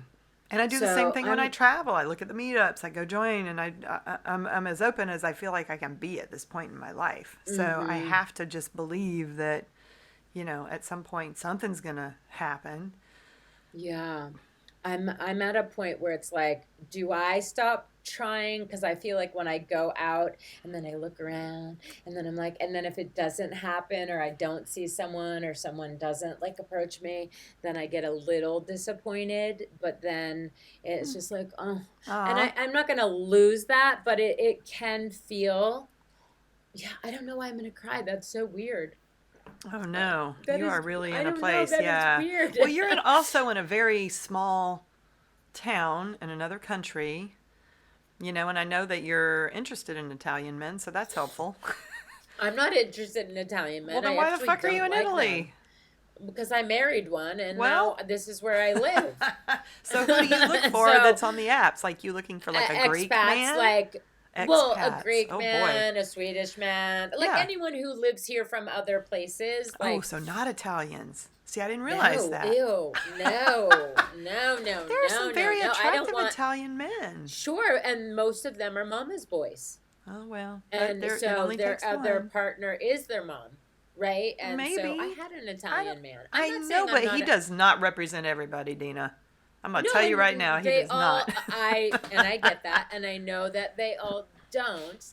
And I do the same So thing when I travel. I look at the meetups, I go join, and I'm as open as I feel like I can be at this point in my life. So I mm-hmm. have to just believe that, at some point something's going to happen. Yeah. I'm at a point where it's like, do I stop trying? Because I feel like when I go out and then I look around and then I'm like, and then if it doesn't happen or I don't see someone or someone doesn't like approach me, then I get a little disappointed. But then it's just like, oh, and Aw. I'm not gonna lose that, but it can feel, yeah, I don't know why I'm gonna cry. That's so weird. Oh no, That you is, are really I in a don't know, place. that is Yeah. weird. Well, you're also in a very small town in another country, and I know that you're interested in Italian men, so that's helpful. I'm not interested in Italian Well, men. then I why the actually fuck are you don't in like them Italy? because I married one and now Well, this is where I live. so who do you look for So, that's on the apps? Like you looking for like a Greek expats, man? like, well, a Expats. Greek Oh boy. man, a Swedish man, like Yeah. anyone who lives here from other places, Oh, like, so not Italians. See, I didn't realize no, that. ew, no, no, no, There are no, some no, very no. I don't attractive want, Italian men. sure, and most of them are mama's boys. Oh well, but And it so only their takes other one. partner is their mom, right? And so I Maybe. had an I don't. Italian man. I'm I not know, saying I'm but he not. does not represent everybody, Dina. I'm gonna No, tell you right now, and he they does all, not. and I get that, and I know that they all don't,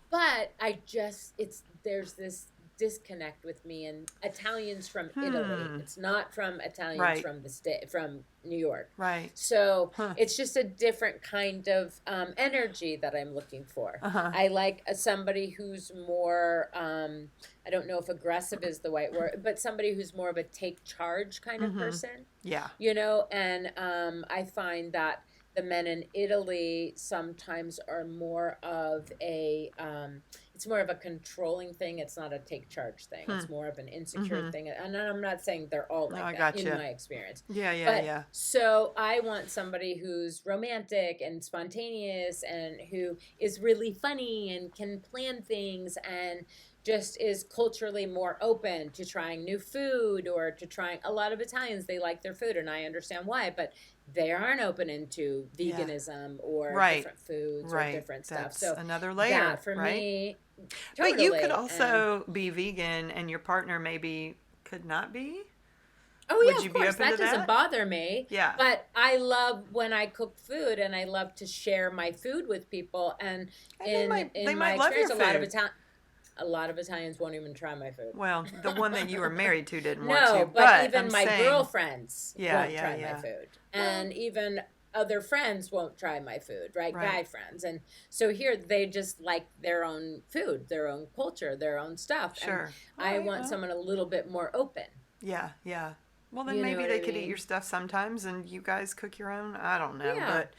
but I just, there's this disconnect with me and Italians from Italy. Hmm. It's not from Italians Right. from the state, from New York. Right. So Huh. it's just a different kind of energy that I'm looking for. Uh huh. I like somebody who's more, I don't know if aggressive is the right word, but somebody who's more of a take charge kind of Mm-hmm. person, Yeah. and I find that the men in Italy sometimes are more of a, it's more of a controlling thing. It's not a take charge thing. Hmm. It's more of an insecure Mm-hmm. thing. And I'm not saying they're all No, like I that in gotcha. my experience. Yeah. Yeah. But Yeah. so I want somebody who's romantic and spontaneous and who is really funny and can plan things and just is culturally more open to trying new food or to trying, a lot of Italians, they like their food and I understand why, but they aren't open into Yeah. veganism or Right. different foods or Right. different stuff. That's So another layer, that for right? me, But you could totally. And also be vegan, and your partner maybe could not be. oh yeah, Would of you be course, open to that doesn't that? bother me. Yeah. But I love when I cook food, and I love to share my food with people. And And they might. They in my might love your experience, food. a lot of Italians won't even try my food. Well, the one that you were married to didn't want to, No, but but I'm even my saying, girlfriends yeah, won't yeah, try my yeah. food, Well, and even other friends won't try my food, right? right. Guy friends, and so here they just like their own food, their own culture, their own stuff, and Sure. All I right. want Well, someone a little bit more open. yeah, yeah. Well, then You know maybe what they I could eat your mean? stuff sometimes, and you guys cook your own. I don't know, Yeah. but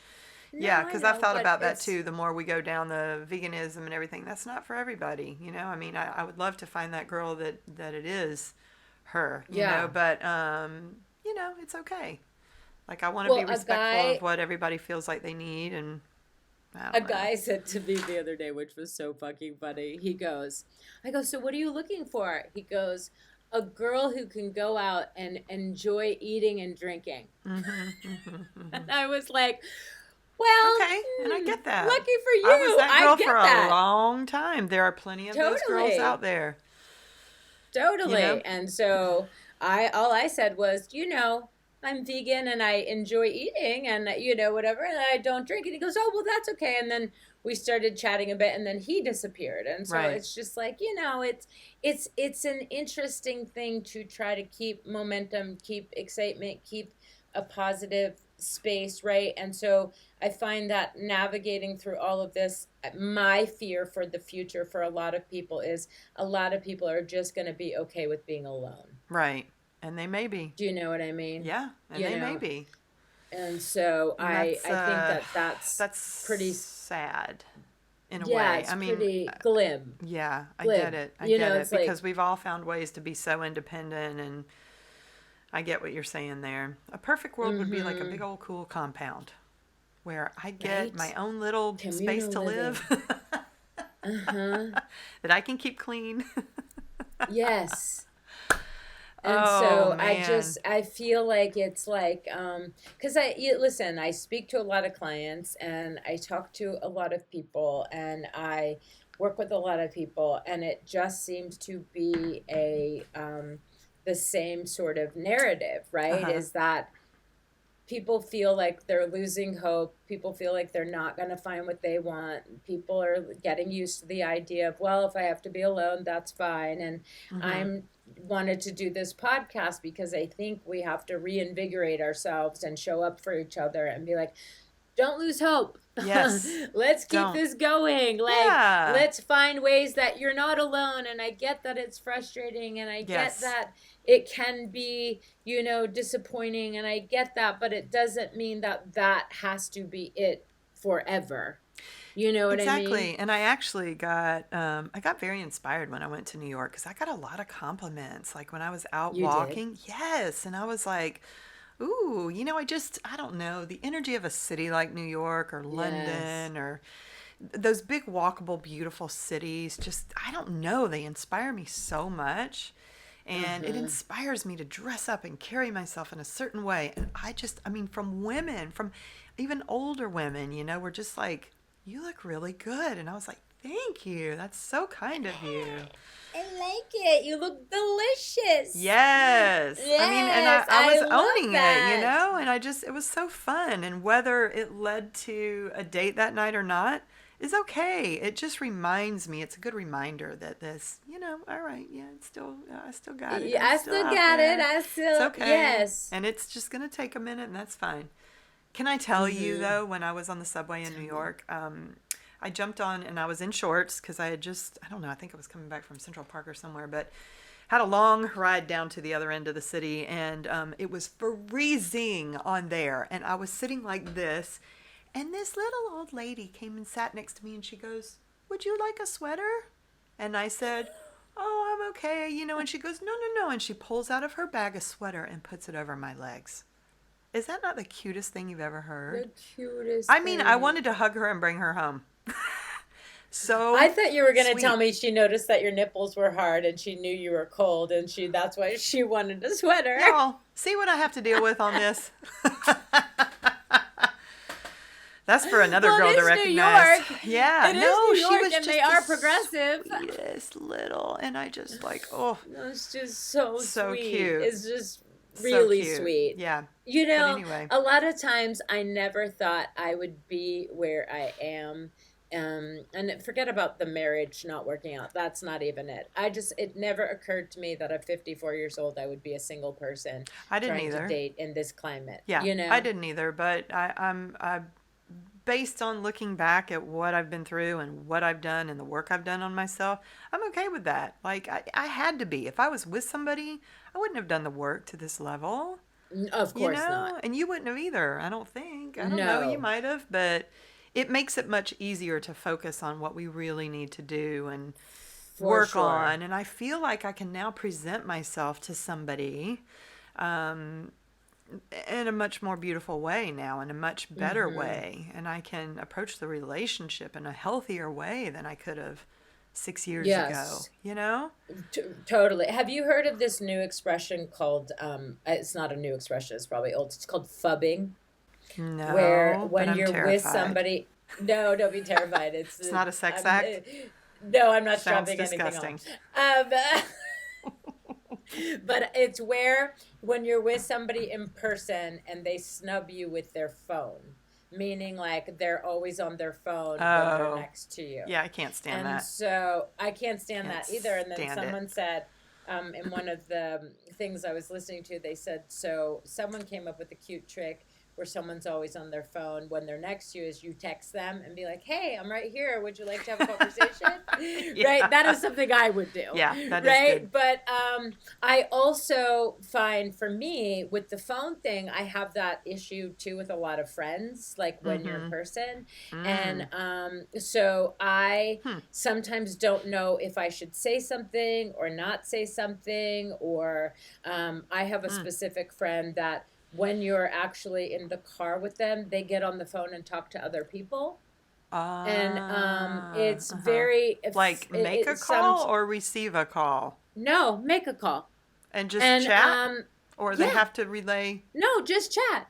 yeah, No, I because I've know, thought but about that it's too. The more we go down the veganism and everything, that's not for everybody. I mean, I would love to find that girl that it is her. yeah. But it's okay. Like I want to be Well, respectful of what everybody feels like they need, and I a don't know. guy said to me the other day, which was so fucking funny. He goes, I go, so what are you looking for? He goes, a girl who can go out and enjoy eating and drinking. And I was like, well, Okay, and I get that. lucky for I was you. that I girl get for a that. long time. There are plenty of those girls Totally. out there. You know? Totally. And so all I said was, I'm vegan and I enjoy eating and, whatever, and I don't drink. And he goes, oh, well, that's okay. And then we started chatting a bit and then he disappeared. And so Right. it's just like, it's an interesting thing to try to keep momentum, keep excitement, keep a positive space, right? And so I find that navigating through all of this, my fear for the future for a lot of people is a lot of people are just going to be okay with being alone. Right. And they may be. Do you know what I mean? Yeah, and You they may know, be. and so And I think that that's that's pretty, sad in a yeah, way. it's I mean, pretty glim, yeah, I get glib. it. I get it It's like, because we've all found ways to be so independent, and I get what you're saying there. A perfect world would be like a big mm-hmm, old cool compound where I get my right? own little space Communal to live living. Uh-huh. that I can keep clean. Yes. And Oh so man. I feel like it's like, because listen, I speak to a lot of clients and I talk to a lot of people and I work with a lot of people, and it just seems to be the same sort of narrative, right? Uh-huh. Is that people feel like they're losing hope. People feel like they're not going to find what they want. People are getting used to the idea of, well, if I have to be alone, that's fine. And Mhm. I'm wanted to do this podcast because I think we have to reinvigorate ourselves and show up for each other and be like, don't lose hope. Yes. Let's keep Don't. this going. Like, Yeah. let's find ways that you're not alone. And I get that it's frustrating and I get Yes. that it can be, disappointing. And I get that, but it doesn't mean that that has to be it forever. You know what I mean? Exactly. And I got very inspired when I went to New York because I got a lot of compliments. Like when I was out You did. walking, yes. And I was like, ooh, I don't know, the energy of a city like New York or Yes. London or those big, walkable, beautiful cities, just, I don't know, they inspire me so much. And it Uh-huh. inspires me to dress up and carry myself in a certain way. And I mean, from women, from even older women, were just like, you look really good. And I was like, thank you. That's so kind of you. I like it. You look delicious. Yes. I mean, and Yes, I I was love owning it, that. and it was so fun. And whether it led to a date that night or not is okay. It just reminds me, it's a good reminder that all right, yeah, I still got it. I'm I still still out got it. there. I It's still, okay. yes. And it's just going to take a minute, and that's fine. Can I tell you, Mm-hmm. though, when I was on the subway in New Tell me. York, I jumped on and I was in shorts because I don't know, I think I was coming back from Central Park or somewhere, but had a long ride down to the other end of the city, and it was freezing on there. And I was sitting like this, and this little old lady came and sat next to me, and she goes, "Would you like a sweater?" And I said, "Oh, I'm okay," and she goes, "No, no, no." And she pulls out of her bag a sweater and puts it over my legs. Is that not the cutest thing you've ever heard? The cutest I mean, I thing. wanted to hug her and bring her home. I So thought you were gonna tell sweet. me she noticed that your nipples were hard and she knew you were cold and that's why she wanted a sweater. Y'all, see what I have to deal with on this? That's for another Well, it girl to is New recognize. York. Yeah, It is no, New she York was and they just the are progressive. sweetest little, and I just like, oh, It's just so so sweet. cute. It's just So really cute. sweet. Yeah. You But know, anyway, a lot of times I never thought I would be where I am. And forget about the marriage not working out. That's not even it. It never occurred to me that at 54 years old, I would be a single person I didn't trying to either. date in this climate, Yeah, you I know? didn't either. But I based on looking back at what I've been through and what I've done and the work I've done on myself, I'm okay with that. Like, I had to be. If I was with somebody, I wouldn't have done the work to this level, Of course not. And you wouldn't have either, I don't think. I don't know, you No, might have, but it makes it much easier to focus on what we really need to do and for work sure. on. And I feel like I can now present myself to somebody um, in a much more beautiful way now, in a much better Hmm. way. And I can approach the relationship in a healthier way than I could have 6 years ago, Yes. you know? Totally. Have you heard of this new expression called it's not a new expression, it's probably old. It's called fubbing, where No, but when I'm you're with terrified. somebody, no, don't be terrified. It's not a sex I'm act. no, I'm not Sounds strapping anything on. disgusting. Um But it's where when you're with somebody in person and they snub you with their phone, meaning like they're always on their phone when they're Oh, next to you. yeah, I can't stand And that. so I can't stand Can't that either. And then stand it. someone said, in one of the things I was listening to, they said, so someone came up with a cute trick where someone's always on their phone when they're next to you is you text them and be like, hey, I'm right here. Would you like to have a conversation? Right? That Yeah. is something I would do. Yeah, that is good. Right? But I also find for me with the phone thing, I have that issue too with a lot of friends, like when you're in Mm-hmm. person. And Mm. so I Hmm. sometimes don't know if I should say something or not say something. Or I have a Mm. specific friend that when you're actually in the car with them, they get on the phone and talk to other people. And it's Uh-huh. very, Like make a it, some, call or receive a call no, make a call. and just And chat, or they yeah, have to relay. no, just chat.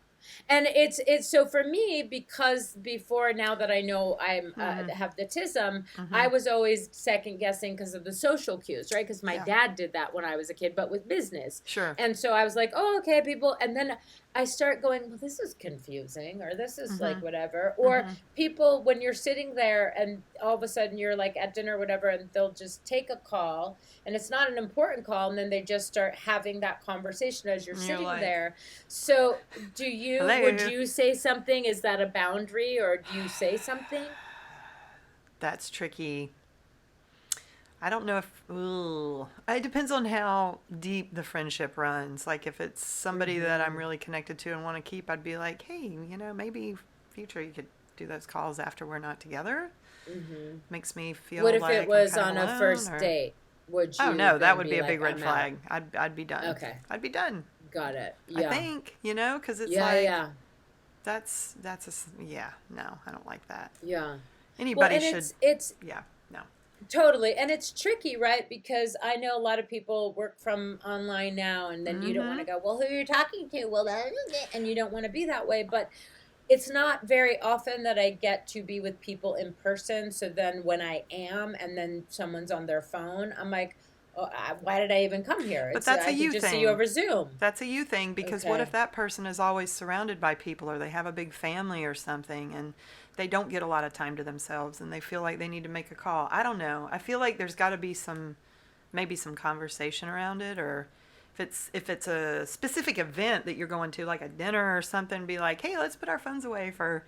And it's so for me, because before, now that I know I'm Mm-hmm. have the tism, Mm-hmm. I was always second guessing because of the social cues, right? Because my Yeah, dad did that when I was a kid, but with business. sure. And so I was like, oh, okay, people. And then I start going, well, this is confusing, or this is Mm-hmm. like whatever. Or Mm-hmm. people, when you're sitting there and all of a sudden you're like at dinner or whatever, and they'll just take a call and it's not an important call, and then they just start having that conversation as you're And you're sitting like, there. So would hello. you say something? Is that a boundary, or do you say something? That's tricky. I don't know if, ooh, it depends on how deep the friendship runs. Like if it's somebody that I'm Mm-hmm. really connected to and want to keep, I'd be like, hey, maybe future you could do those calls after we're not together. Mm-hmm. Makes me What feel if it like I'm was kind of on a alone, first or date? Would oh you no, that then would be be a big like, red I'm out? flag. I'd be done. Okay, I'd be done. got it. I Yeah, think, because it's yeah, like yeah, yeah, no, I don't like that. yeah. Well, Anybody and should, it's yeah, no. totally, and it's tricky, right? Because I know a lot of people work from online now, and then you don't want Mm-hmm. to go, well, who are you talking to? Well, and you don't want to be that way, but it's not very often that I get to be with people in person. So then when I am, and then someone's on their phone, I'm like, oh, why did I even come here? But It's that's a I could you just see you thing. over Zoom. That's a you thing, because what if Okay. that person is always surrounded by people, or they have a big family or something, and they don't get a lot of time to themselves and they feel like they need to make a call? I don't know. I feel like there's got to be maybe some conversation around it, or if it's a specific event that you're going to, like a dinner or something, be like, hey, let's put our phones away for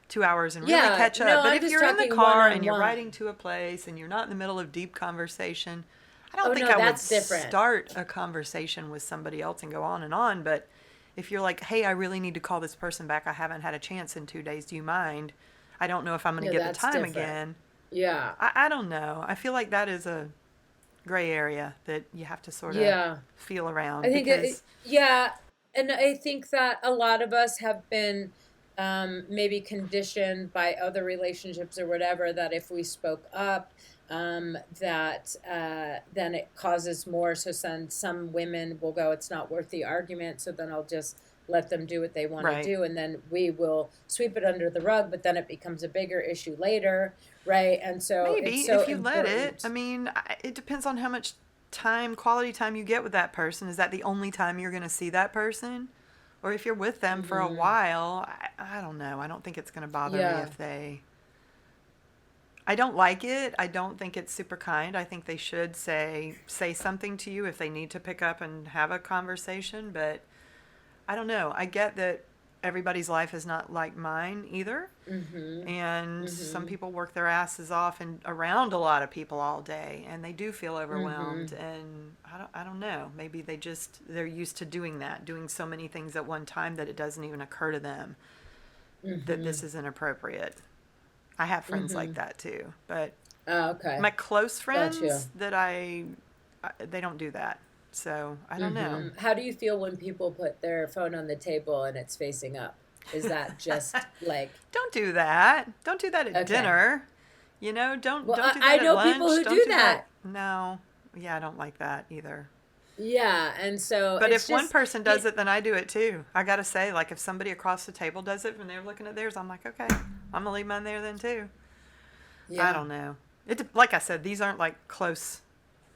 2 hours and really Yeah. catch up. No, But I'm if just you're in the talking one car and on you're one. riding to a place and you're not in the middle of deep conversation, I don't Oh think no, I would that's different. start a conversation with somebody else and go on and on. But if you're like, hey, I really need to call this person back, I haven't had a chance in 2 days, do you mind? I don't know if I'm going to No, get the that's time different. again. Yeah. I don't know. I feel like that is a gray area that you have to sort of Yeah. feel I around, think because yeah, and I think that a lot of us have been maybe conditioned by other relationships or whatever that if we spoke up, that then it causes more. So some women will go, it's not worth the argument. So then I'll just let them do what they want to right. do, and then we will sweep it under the rug. But then it becomes a bigger issue later, right? And so it's Maybe so if you let it. I important. mean, it depends on how much quality time you get with that person. Is that the only time you're going to see that person? Or if you're with them for a Hmm. while, I don't know. I don't think it's going to bother me Yeah. if I don't like it. I don't think it's super kind. I think they should say something to you if they need to pick up and have a conversation, but I don't know. I get that everybody's life is not like mine either. Hmm. And some Hmm. people work their asses off and around a lot of people all day, and they do feel overwhelmed. Hmm. And I don't know. Maybe they're used to doing that, doing so many things at one time that it doesn't even occur to them that Hmm. this is inappropriate. I have friends like Hmm. that too, but Oh, okay. my close Got you. friends they don't do that. So I don't know. How do you feel when people put their phone on the table and it's facing up? Is that just like, Don't do that. Don't do that at okay? dinner. Don't Well, don't do I that at know people lunch. who Don't do do that. that. No. Yeah, I don't like that either. Yeah. And so But it's if one just, person you, does it, then I do it too. I got to say, like, if somebody across the table does it when they're looking at theirs, I'm like, okay, I'm going to leave mine there then too. I yeah. don't know. Like I said, these aren't like close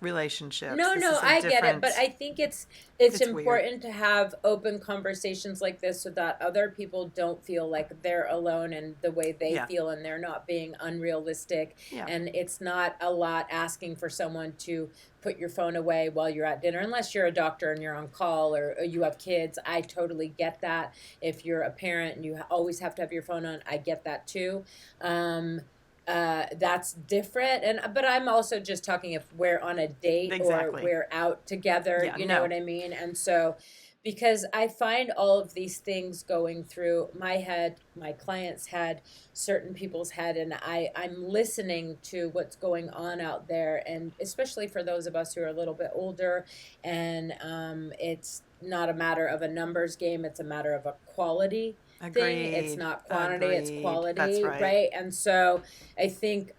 relationships. No, This no, is a I get it, but different, I think it's it's weird. important to have open conversations like this so that other people don't feel like they're alone in the way they Yeah. feel and they're not being unrealistic. Yeah. And it's not a lot asking for someone to put your phone away while you're at dinner, unless you're a doctor and you're on call or you have kids. I totally get that. If you're a parent and you always have to have your phone on, I get that too. Um, that's different. And but I'm also just talking if we're on a date or Exactly. we're out together, Yeah. you know No. what I mean? And so because I find all of these things going through my head, my clients' head, certain people's head, and I'm listening to what's going on out there, and especially for those of us who are a little bit older, and it's not a matter of a numbers game, it's a matter of a quality thing. It's Agreed. not quantity, it's Agreed. That's quality, right. right? And so I think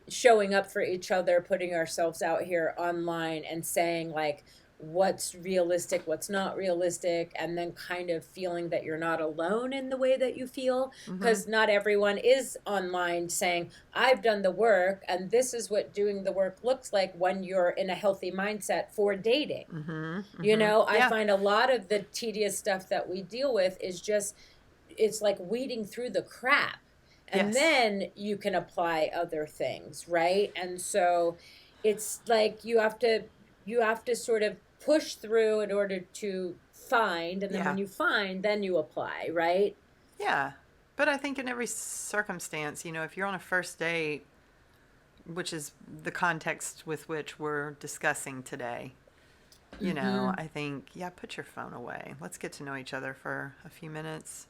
showing up for each other, putting ourselves out here online and saying like what's realistic, what's not realistic, and then kind of feeling that you're not alone in the way that you feel, Mm-hmm. because not everyone is online saying, I've done the work, and this is what doing the work looks like when you're in a healthy mindset for dating. Mm-hmm. You Mm-hmm. know, I Yeah. find a lot of the tedious stuff that we deal with is just, it's like weeding through the crap. And Yes. then you can apply other things, right? And so it's like you have to sort of push through in order to find, and then Yeah. when you find, then you apply, right? Yeah. But I think in every circumstance, if you're on a first date, which is the context with which we're discussing today, Mm-hmm. I think, yeah, put your phone away. Let's get to know each other for a few minutes.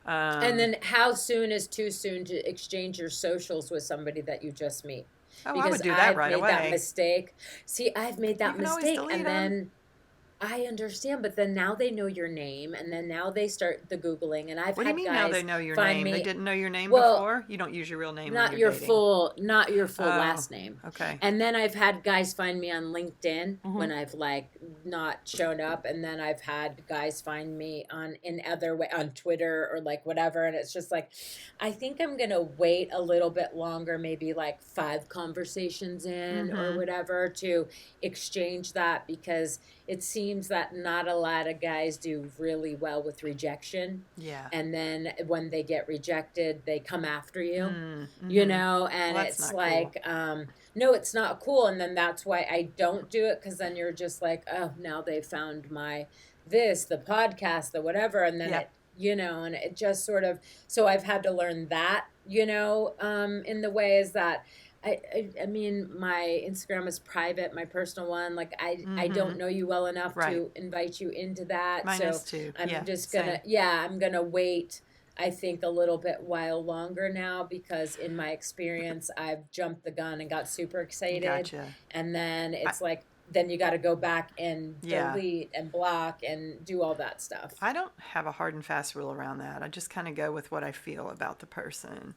And Um, then how soon is too soon to exchange your socials with somebody that you just meet? oh, I would Because do that I've right made that away. mistake. See, I've made You that can always mistake, delete and them. then I understand, but then now they know your name, and then now they start the Googling, and I've What do you had mean now they guys know your find name? They me. didn't know your name Well, before? You don't use your real name when not you're your dating. full Oh, last name. okay. And then I've had guys find me on LinkedIn Mm-hmm. when I've like not shown up, and then I've had guys find me on in other way on Twitter or like whatever, and it's just like I think I'm going to wait a little bit longer, maybe like 5 conversations in or Mm-hmm. whatever, to exchange that, because it seems that not a lot of guys do really well with rejection, Yeah. and then when they get rejected they come after you, Mm-hmm. Well, and that's it's not cool. like no, it's not cool, and then that's why I don't do it, because then you're just like, oh, now they found my this, the podcast, the whatever, and then Yeah. it, and it just sort of, so I've had to learn that, in the ways that I mean, my Instagram is private, my personal one. Like I Mm-hmm. don't know you well enough Right. to invite you into that. Mine So is too. I'm Yeah. just Same. gonna, yeah, I'm gonna wait, I think, a little bit while longer now, because in my experience I've jumped the gun and got super excited, Gotcha. and then I, it's like then you got to go back and yeah. delete and block and do all that stuff. I don't have a hard and fast rule around that. I just kind of go with what I feel about the person.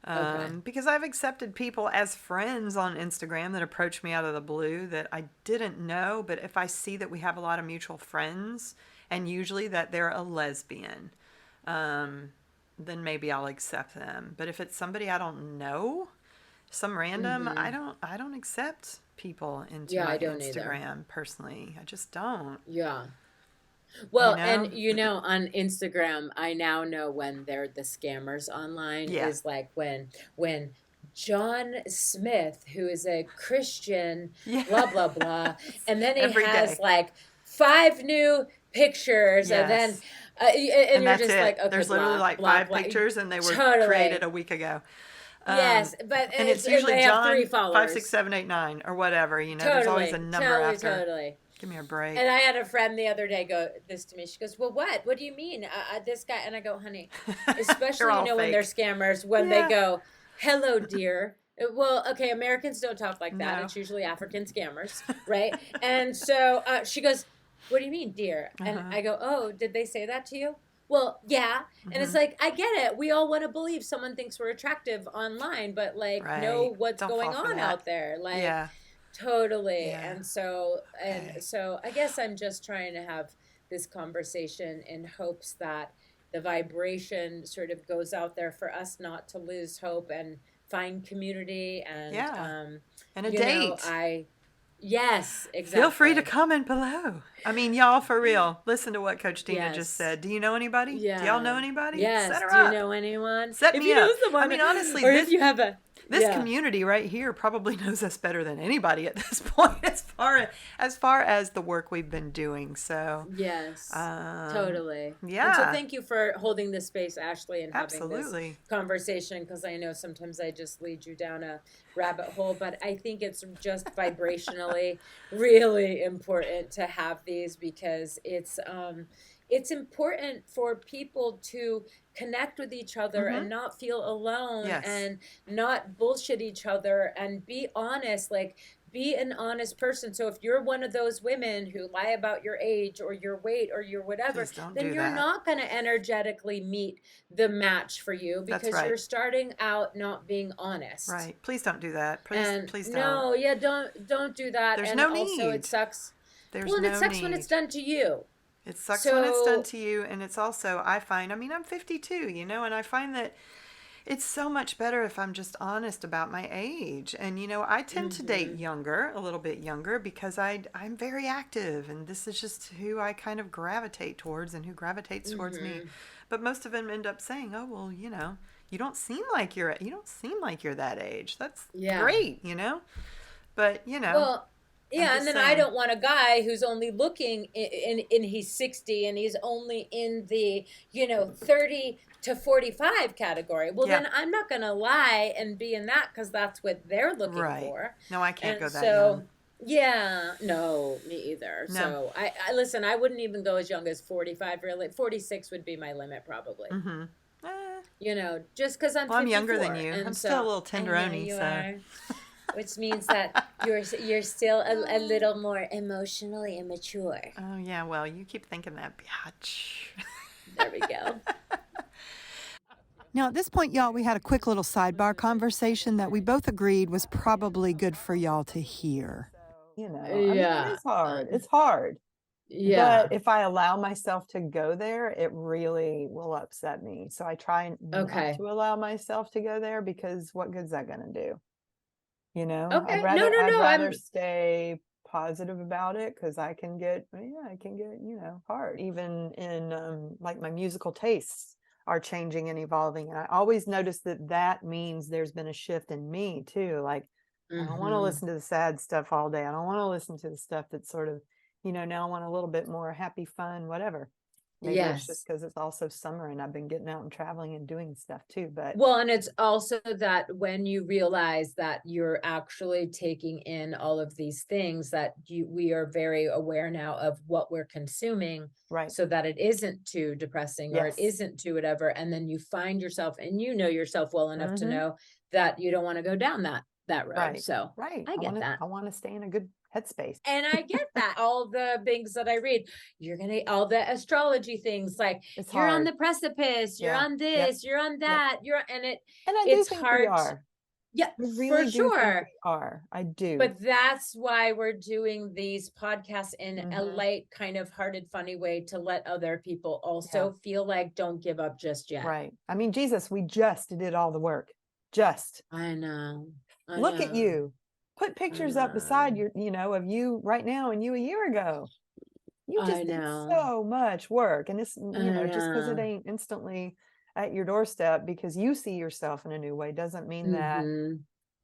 Okay. Because I've accepted people as friends on Instagram that approach me out of the blue that I didn't know, but if I see that we have a lot of mutual friends, and usually that they're a lesbian, um, then maybe I'll accept them. But if it's somebody I don't know, some random, I Mhm. don't I don't accept people into Yeah, my I don't either. Instagram personally. I just don't. Yeah. You Well, know? and on Instagram, I now know when they're the scammers online, Yeah. is like when John Smith, who is a Christian, blah blah blah, Yes. and then he Every has day. like 5 new pictures, and then Yes. and And you're that's just like, it. okay, There's literally block, like block, five block. pictures and they were created Totally. a week ago. Yes, Um, but and it's and usually they have three John 5, 6, followers. 7, 8, 9 or whatever, there's always a Totally, number totally, after. totally. Give me a break. And I had a friend the other day go this to me. She goes, "Well, what? What do you mean, this guy?" And I go, "Honey, They're especially all when they're fake. scammers, when they Yeah. go, 'Hello, dear.'" Well, okay, Americans don't talk like that. No. It's usually African scammers, right? And so she goes, "What do you mean, dear?" And Uh-huh. I go, "Oh, did they say that to you?" Well, yeah. And it's Mm-hmm. like, I get it. We all want to believe someone thinks we're attractive online, but like know Right. what's Don't fall going for on that. out there. Like, Yeah. totally. Yeah. Okay. And so I guess I'm just trying to have this conversation in hopes that the vibration sort of goes out there for us not to lose hope and find community, and Yeah. And a you know, date. I Yes, Feel free to exactly. comment below. I mean, y'all, for real, listen to what Coach Dina just Yes. said. Do you know anybody? Do y'all know Yeah. anybody? Set Yes. her Do you up. know anyone? Set If me you know up. I someone, mean, honestly, or if you have a, this yeah. community right here probably knows us better than anybody at this point, as far as the work we've been doing. So, Yes, um, totally. And so yeah, thank you for holding this space, Ashley, and having this absolutely. conversation, because I know sometimes I just lead you down a rabbit hole, but I think it's just vibrationally really important to have these, because it's important for people to connect with each other Mm-hmm. and not feel alone Yes. and not bullshit each other and be honest. Like, be an honest person. So if you're one of those women who lie about your age or your weight or your whatever, Please don't then do you're that. not going to energetically meet the match for you, That's because right. you're starting out not being honest. Right. Please don't do that. Please, And please don't. no, yeah, don't do that. There's And no also it need. sucks. There's Well, and it no sucks when it's need. done to you. It sucks when it's done So, to you, and it's also, I find, I mean, I'm 52, and I find that it's so much better if I'm just honest about my age. And, I tend to date mhm. younger, a little bit younger, because I'm very active, and this is just who I kind of gravitate towards and who gravitates towards me. Mhm. But most of them end up saying, oh, well, you don't seem like you're that age. That's Yeah. great. But, Well, I'm yeah, and just then I saying. don't want a guy who's only looking in he's 60 and he's only in the, 30 to 45 category. Well, Yeah, then I'm not going to lie and be in that, cuz that's what they're looking right. for. No, I can't And go that young. so, yeah, no, me either. No. So, I listen, I wouldn't even go as young as 45, really. 46 would be my limit probably. Mm-hmm. Eh, Just cuz I'm well, I'm younger than 54. you. I'm And still a so little I know tenderoni, you so. are, which means that you're still a little more emotionally immature. Oh, yeah, well, you keep thinking that, biatch. There we go. Now, at this point, y'all, we had a quick little sidebar conversation that we both agreed was probably good for y'all to hear. I mean, it Yeah. is hard. It's hard. But Yeah. if I allow myself to go there, it really will upset me. So I try not Okay. to allow myself to go there, because what good's that going to do? I'd Okay. No, rather no, I'd no. rather stay positive about it, because I can get hard, even in like my musical tastes are changing and evolving, and I always notice that means there's been a shift in me too. Like, I don't want to Mhm. listen to the sad stuff all day. I don't want to listen to the stuff that's sort of, now I want a little bit more happy, fun, whatever. Maybe it's just Yes. because it's also summer and I've been getting out and traveling and doing stuff too, but Well, and it's also that when you realize that you're actually taking in all of these things, that we are very aware now of what we're consuming, right. so that it isn't too depressing or it Yes. isn't too whatever. And then you find yourself, and you know yourself well enough to Mm-hmm. know that you don't want to go down that road. Right. So Right. I I get want to that. I want to stay in a good headspace. And I get that. All the things that I read, all the astrology things, like It's you're on hard. the precipice, you're Yeah. on Yep. this, you're on Yep. that, and And I do it's think we hard. are. Yeah, I for really do think sure. we are. I do. But that's why we're doing these podcasts in a Mm-hmm. light, kind of hearted, funny way, to let other people Yeah. also feel like don't give up just yet. Right. I mean, Jesus, we just did all the work. Just I know. I look at know. you. Put I pictures up beside know. of you right now and you a year ago. You I just did know. so much work. And it's, I just because it know. ain't instantly at your doorstep because you see yourself in a new way doesn't mean that Mm-hmm.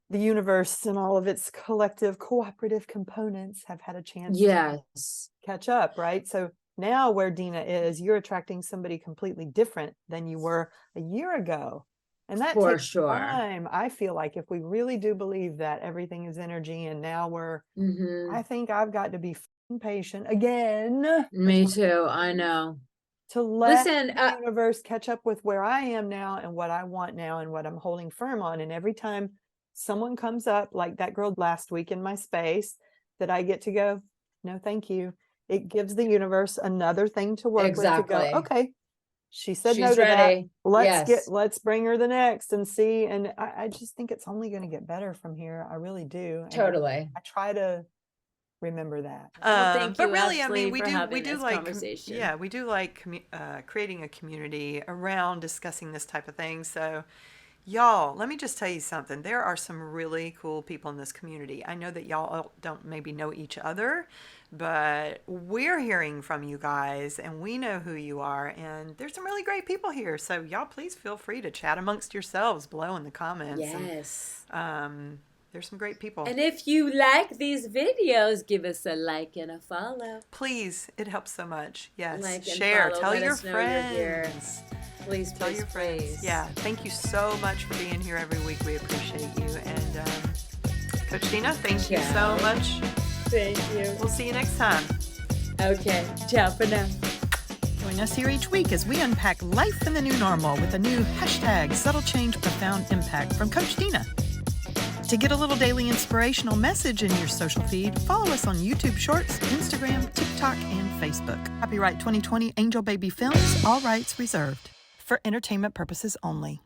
the universe and all of its collective cooperative components have had a chance to Yes. catch up, right? So now where Dina is, you're attracting somebody completely different than you were a year ago. And that For takes sure. time. I feel like if we really do believe that everything is energy, and now Mm-hmm. I think I've got to be patient again Me too. I know. to let Listen, the universe catch up with where I am now and what I want now and what I'm holding firm on. And every time someone comes up, like that girl last week in my space, that I get to go, no, thank you. It gives the universe another thing to work with to go, exactly. okay, she said no She's to that. ready. Yes, Let's bring her the next and see. And I just think it's only going to get better from here. I really do. And totally. I try to remember that. Well, thank But you, really, I mean, Ashley, we for do we having do this like conversation. yeah, we do like creating a community around discussing this type of thing. So, Y'all, let me just tell you something. There are some really cool people in this community. I know that y'all all don't maybe know each other, but we're hearing from you guys and we know who you are. And there's some really great people here. So, y'all, please feel free to chat amongst yourselves below in the comments. Yes. And there's some great people. And if you like these videos, give us a like and a follow. Please, it helps so much. Yes. Like and share. follow. Tell Let your us know you're here. friends. Please, Tell please, your friends. please. Yeah. Thank you so much for being here every week. We appreciate you. And Coach Tina, thank you so much. Thank you. We'll see you next time. Okay. Ciao for now. Join us here each week as we unpack life in the new normal with a new hashtag Subtle Change Profound Impact from Coach Tina. To get a little daily inspirational message in your social feed, follow us on YouTube Shorts, Instagram, TikTok, and Facebook. Copyright 2020 Angel Baby Films, all rights reserved. For entertainment purposes only.